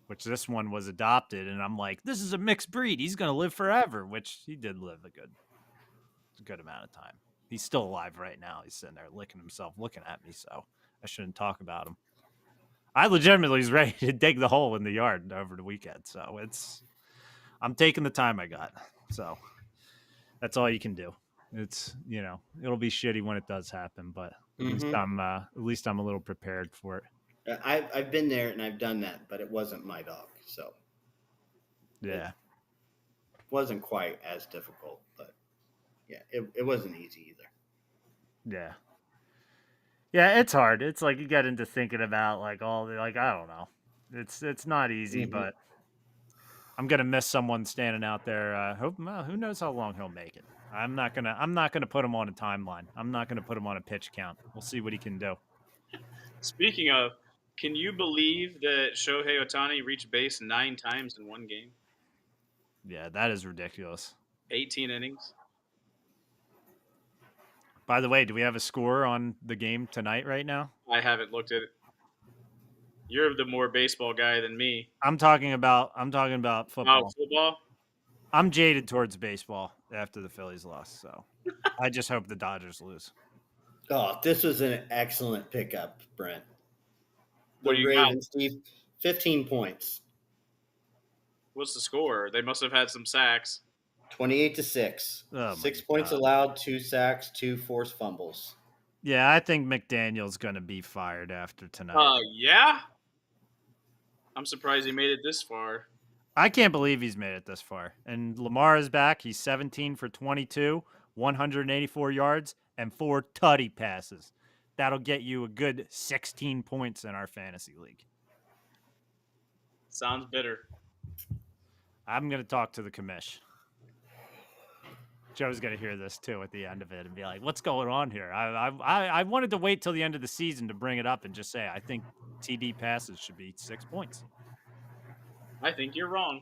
which this one was adopted, and I'm like, "This is a mixed breed, he's gonna live forever," which he did live a good amount of time. He's still alive right now. He's sitting there licking himself, looking at me, so I shouldn't talk about him. I legitimately was ready to dig the hole in the yard over the weekend, so I'm taking the time I got, so that's all you can do. It's it'll be shitty when it does happen, but
Mm-hmm.
at least I'm a little prepared for it.
I've been there and I've done that, but it wasn't my dog, so it
Yeah,
wasn't quite as difficult. But yeah, it wasn't easy either.
yeah, yeah. It's hard. It's like you get into thinking about like all the like I don't know. It's not easy,
Mm-hmm.
but I'm gonna miss someone standing out there. Who knows how long he'll make it. I'm not gonna put him on a timeline. I'm not gonna put him on a pitch count. We'll see what he can do.
Speaking of, can you believe that Shohei Otani reached base 9 times in one game?
Yeah, that is ridiculous.
18 innings.
By the way, do we have a score on the game tonight right now?
I haven't looked at it. You're the more baseball guy than me.
I'm talking about
Oh,
football.
football?
I'm jaded towards baseball after the Phillies lost, so I just hope the Dodgers lose.
Oh, this was an excellent pickup, Brent.
What
The
do you got?
Ravens, Steve, 15 points,
What's the score? They must have had some sacks.
28-6.
Oh my
6 points
god.
allowed, 2 sacks, 2 forced fumbles.
Yeah, I think McDaniel's going to be fired after tonight.
Yeah? I'm surprised he made it this far.
I can't believe he's made it this far. And Lamar is back. He's 17 for 22, 184 yards, and 4 tutty passes. That'll get you a good 16 points in our fantasy league.
Sounds bitter.
I'm going to talk to the commish. Joe's going to hear this too at the end of it and be like, "What's going on here?" I wanted to wait till the end of the season to bring it up and just say I think TD passes should be 6 points.
I think you're wrong.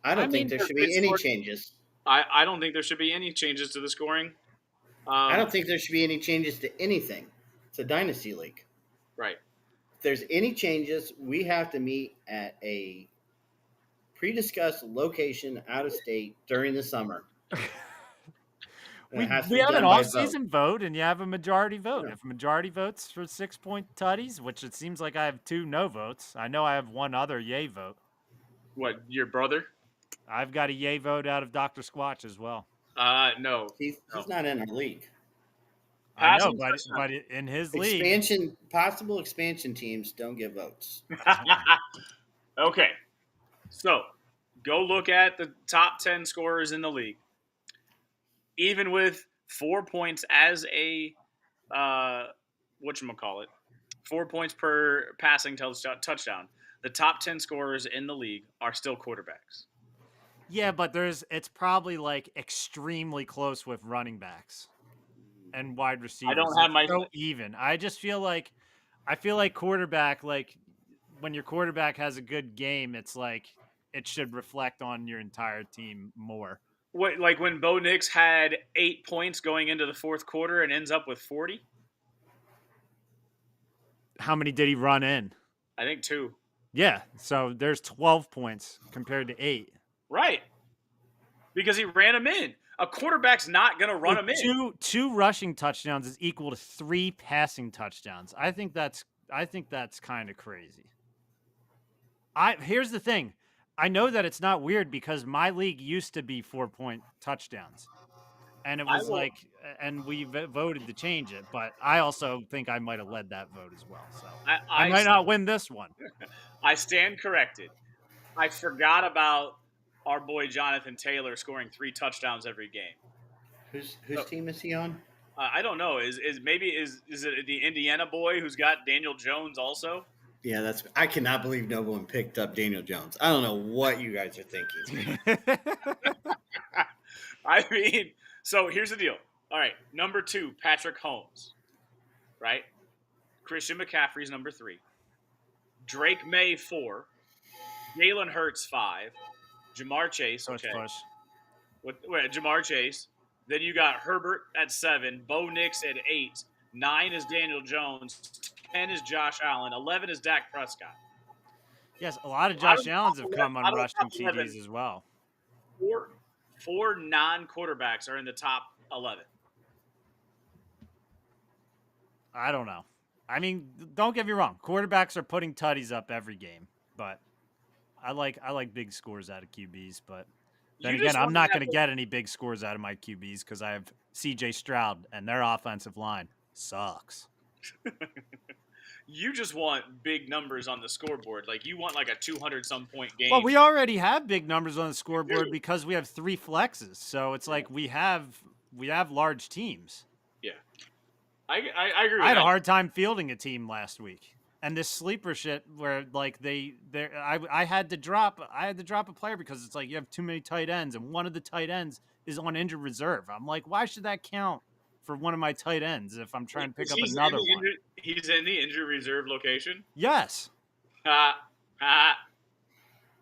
I don't
I
think
mean,
there
Because
should
they
be any
scored-
changes.
I don't think there should be any changes to the scoring.
I don't think there should be any changes to anything. It's a dynasty league.
Right.
If there's any changes, we have to meet at a pre-discussed location out of state during the summer.
we
It has to
we
be
have an
done by
off-season vote, and you have a majority vote.
Yeah.
If a majority votes for 6-point tutties, which it seems like I have 2 no votes. I know I have one other yay vote.
What, your brother?
I've got a yay vote out of Dr. Squatch as well.
No.
He's not in our league.
I know,
Passing
but in his league,
Possible expansion teams don't get votes.
Okay. So, go look at the top 10 scorers in the league. Even with 4 points as a whatchamacallit, 4 points per passing touchdown, the top 10 scorers in the league are still quarterbacks.
yeah, but it's probably like extremely close with running backs and wide receivers.
I don't have my
so even. I feel like quarterback, like when your quarterback has a good game, it's like it should reflect on your entire team more.
like when Bo Nix had 8 points going into the fourth quarter and ends up with 40.
How many did he run in?
I think 2.
Yeah, so there's 12 points compared to 8.
Right. Because he ran him in. A quarterback's not going to run him in.
Two rushing touchdowns is equal to 3 passing touchdowns. I think that's kind of crazy. Here's the thing. I know that it's not weird because my league used to be 4-point touchdowns. And it was and we voted to change it, but I also think I might have led that vote as well. So I might not win this one.
I stand corrected. I forgot about our boy Jonathan Taylor scoring 3 touchdowns every game.
Whose team is he on?
I don't know. Is it the Indiana boy who's got Daniel Jones also?
Yeah, I cannot believe no one picked up Daniel Jones. I don't know what you guys are thinking.
I mean, so here's the deal. All right, number 2, Patrick Holmes. Right? Christian McCaffrey's number 3. Drake May 4. Jalen Hurts 5. Jamar Chase. Okay.
Push.
Jamar Chase. Then you got Herbert at 7, Bo Nix at 8, 9 is Daniel Jones, 10 is Josh Allen, 11 is Dak Prescott.
Yes, a lot of
Out
Josh
of the
Allens
top
have
11
come on
out of the
rushing
top 11,
TDs as well.
four non-quarterbacks are in the top 11.
I don't know. I mean, don't get me wrong. Quarterbacks are putting tutties up every game, but I like big scores out of QBs. But then
You
again,
just
I'm
want to
not
have
going to get any big scores out of my QBs because I have CJ Stroud and their offensive line sucks.
you just want big numbers on the scoreboard. Like you want like a 200-some point game.
Well, we already have big numbers on the scoreboard
do.
because we have 3 flexes. So it's like we have large teams.
Yeah, I agree with
I had
that.
a hard time fielding a team last week. And this sleeper shit where like I had to drop a player because it's like you have too many tight ends and one of the tight ends is on injured reserve. I'm like, why should that count for one of my tight ends if I'm trying to pick up another one?
He's in the injured reserve location.
Yes.
Yeah,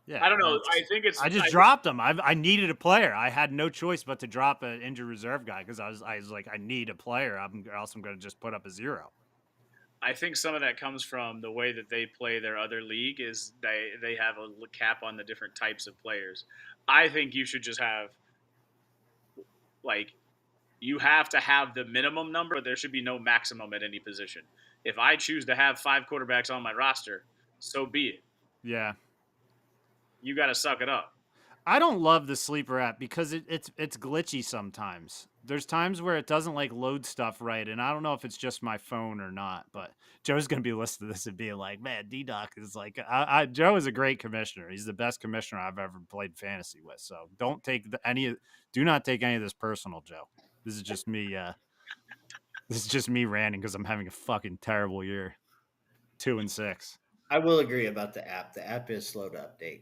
Yeah.
I don't know.
I just dropped him. I needed a player. I had no choice but to drop an injured reserve guy because I was like, I need a player. Or else I'm going to just put up a 0.
I think some of that comes from the way that they play their other league is they have a cap on the different types of players. I think you should just have like you have to have the minimum number, but there should be no maximum at any position. If I choose to have 5 quarterbacks on my roster, so be it.
Yeah.
You got to suck it up.
I don't love the sleeper app because it's glitchy sometimes. There's times where it doesn't like load stuff right, and I don't know if it's just my phone or not. But Joe's gonna be listening to this and being like, "Man, D-Doc is like, Joe is a great commissioner. He's the best commissioner I've ever played fantasy with. So do not take any of this personal, Joe. This is just me. This is just me ranting because I'm having a fucking terrible year. 2-6.
I will agree about the app. The app is slow to update,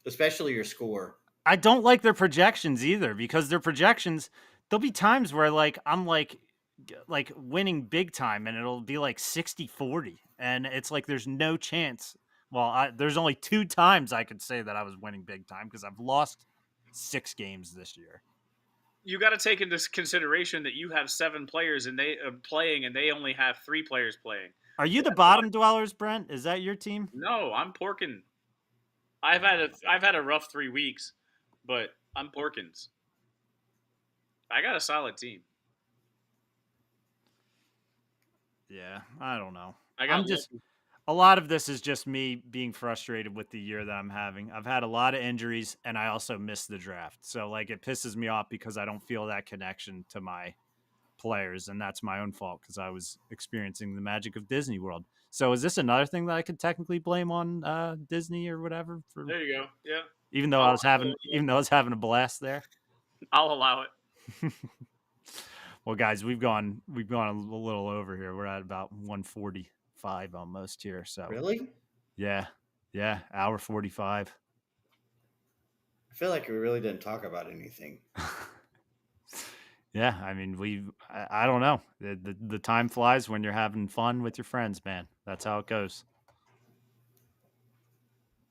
especially your score.
I don't like their projections either because their projections, there'll be times where like I'm like winning big time and it'll be like 60-40 and it's like there's no chance. Well, there's only 2 times I could say that I was winning big time because I've lost 6 games this year.
You got to take into consideration that you have 7 players and they are playing and they only have 3 players playing.
Are you the bottom dwellers, Brent? Is that your team?
No, I'm Porkin. I've had a rough 3 weeks, but I'm Porkins. I got a solid team.
Yeah, I don't know.
I'm
just a lot of this is just me being frustrated with the year that I'm having. I've had a lot of injuries and I also missed the draft. So like it pisses me off because I don't feel that connection to my players and that's my own fault because I was experiencing the magic of Disney World. So is this another thing that I could technically blame on Disney or whatever?
There you go. Yeah.
Even though I was having a blast there.
I'll allow it.
Well, guys, we've gone a little over here. We're at about 1:45 almost here. So
Really?
Yeah, hour 45.
I feel like we really didn't talk about anything.
Yeah, I mean, I don't know. The time flies when you're having fun with your friends, man. That's how it goes.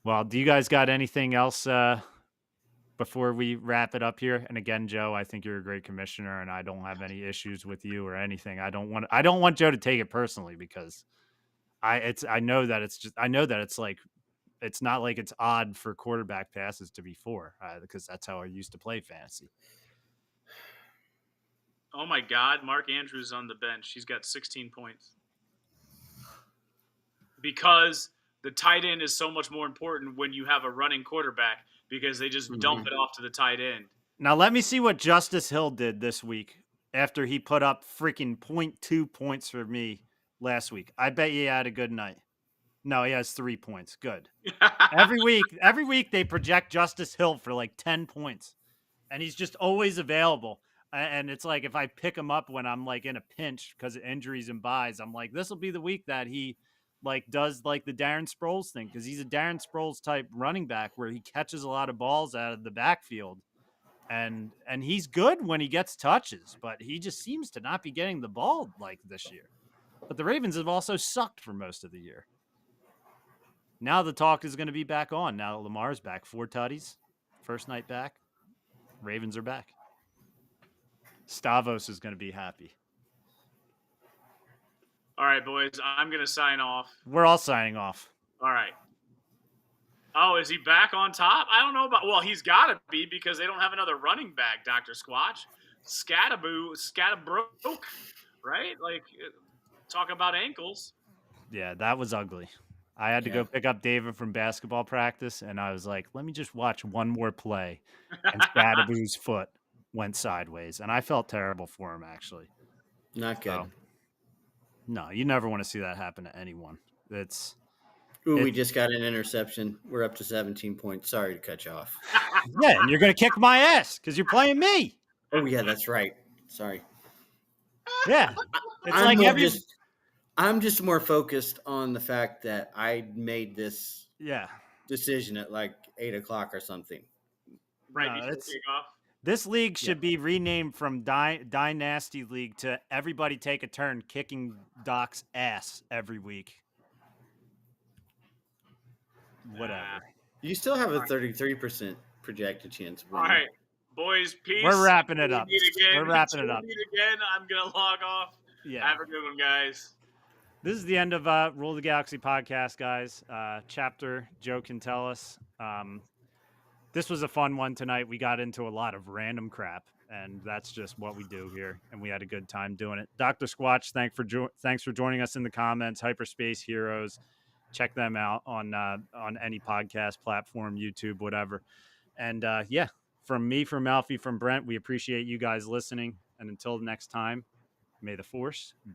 Well, do you guys got anything else before we wrap it up here? And again, Joe, I think you're a great commissioner, and I don't have any issues with you or anything. I don't want Joe to take it personally because I know that it's like it's not like it's odd for quarterback passes to be 4 because that's how I used to play fantasy.
Oh my God, Mark Andrews on the bench. He's got 16 points. Because the tight end is so much more important when you have a running quarterback because they just dump it off to the tight end.
Now let me see what Justice Hill did this week after he put up freaking 0.2 points for me last week. I bet he had a good night. No, he has 3 points. Good. Every week they project Justice Hill for like 10 points. And he's just always available. And it's like if I pick him up when I'm like in a pinch because of injuries and buys, I'm like, this will be the week that he like does like the Darren Sproles thing because he's a Darren Sproles type running back where he catches a lot of balls out of the backfield. And he's good when he gets touches, but he just seems to not be getting the ball like this year. But the Ravens have also sucked for most of the year. Now the talk is going to be back on. Now that Lamar's back, 4 tutties, first night back. Ravens are back. Stavros is going to be happy.
All right, boys. I'm gonna sign off.
We're all signing off.
All right. Oh, is he back on top? I don't know about. Well, he's got to be because they don't have another running back. Dr. Squatch, Scatabroke, right? Like, talk about ankles.
Yeah, that was ugly. I had to go pick up David from basketball practice, and I was like, let me just watch one more play. And Scadaboo's foot went sideways, and I felt terrible for him, actually.
Not good.
No, you never want to see that happen to anyone.
We just got an interception. We're up to 17 points. Sorry to cut you off.
Yeah, and you're going to kick my ass because you're playing me.
Oh, yeah, that's right. Sorry.
Yeah. It's
I'm just more focused on the fact that I made this decision at like 8 o'clock or something.
Right before kickoff.
This league should be renamed from Dynasty League to everybody take a turn kicking Doc's ass every week. Whatever.
You still have a 33% projected chance of winning.
All right, boys, peace.
We're wrapping it up.
We're wrapping it up. Again, I'm going to log off.
Yeah.
Have a good one, guys.
This is the end of Rule the Galaxy podcast, guys. Chapter Joe can tell us. This was a fun one tonight. We got into a lot of random crap, and that's just what we do here, and we had a good time doing it. Dr. Squatch, thanks for joining us in the comments. Hyperspace Heroes. Check them out on any podcast platform, YouTube, whatever. And from me, from Alfie, from Brent, we appreciate you guys listening. And until next time, may the Force be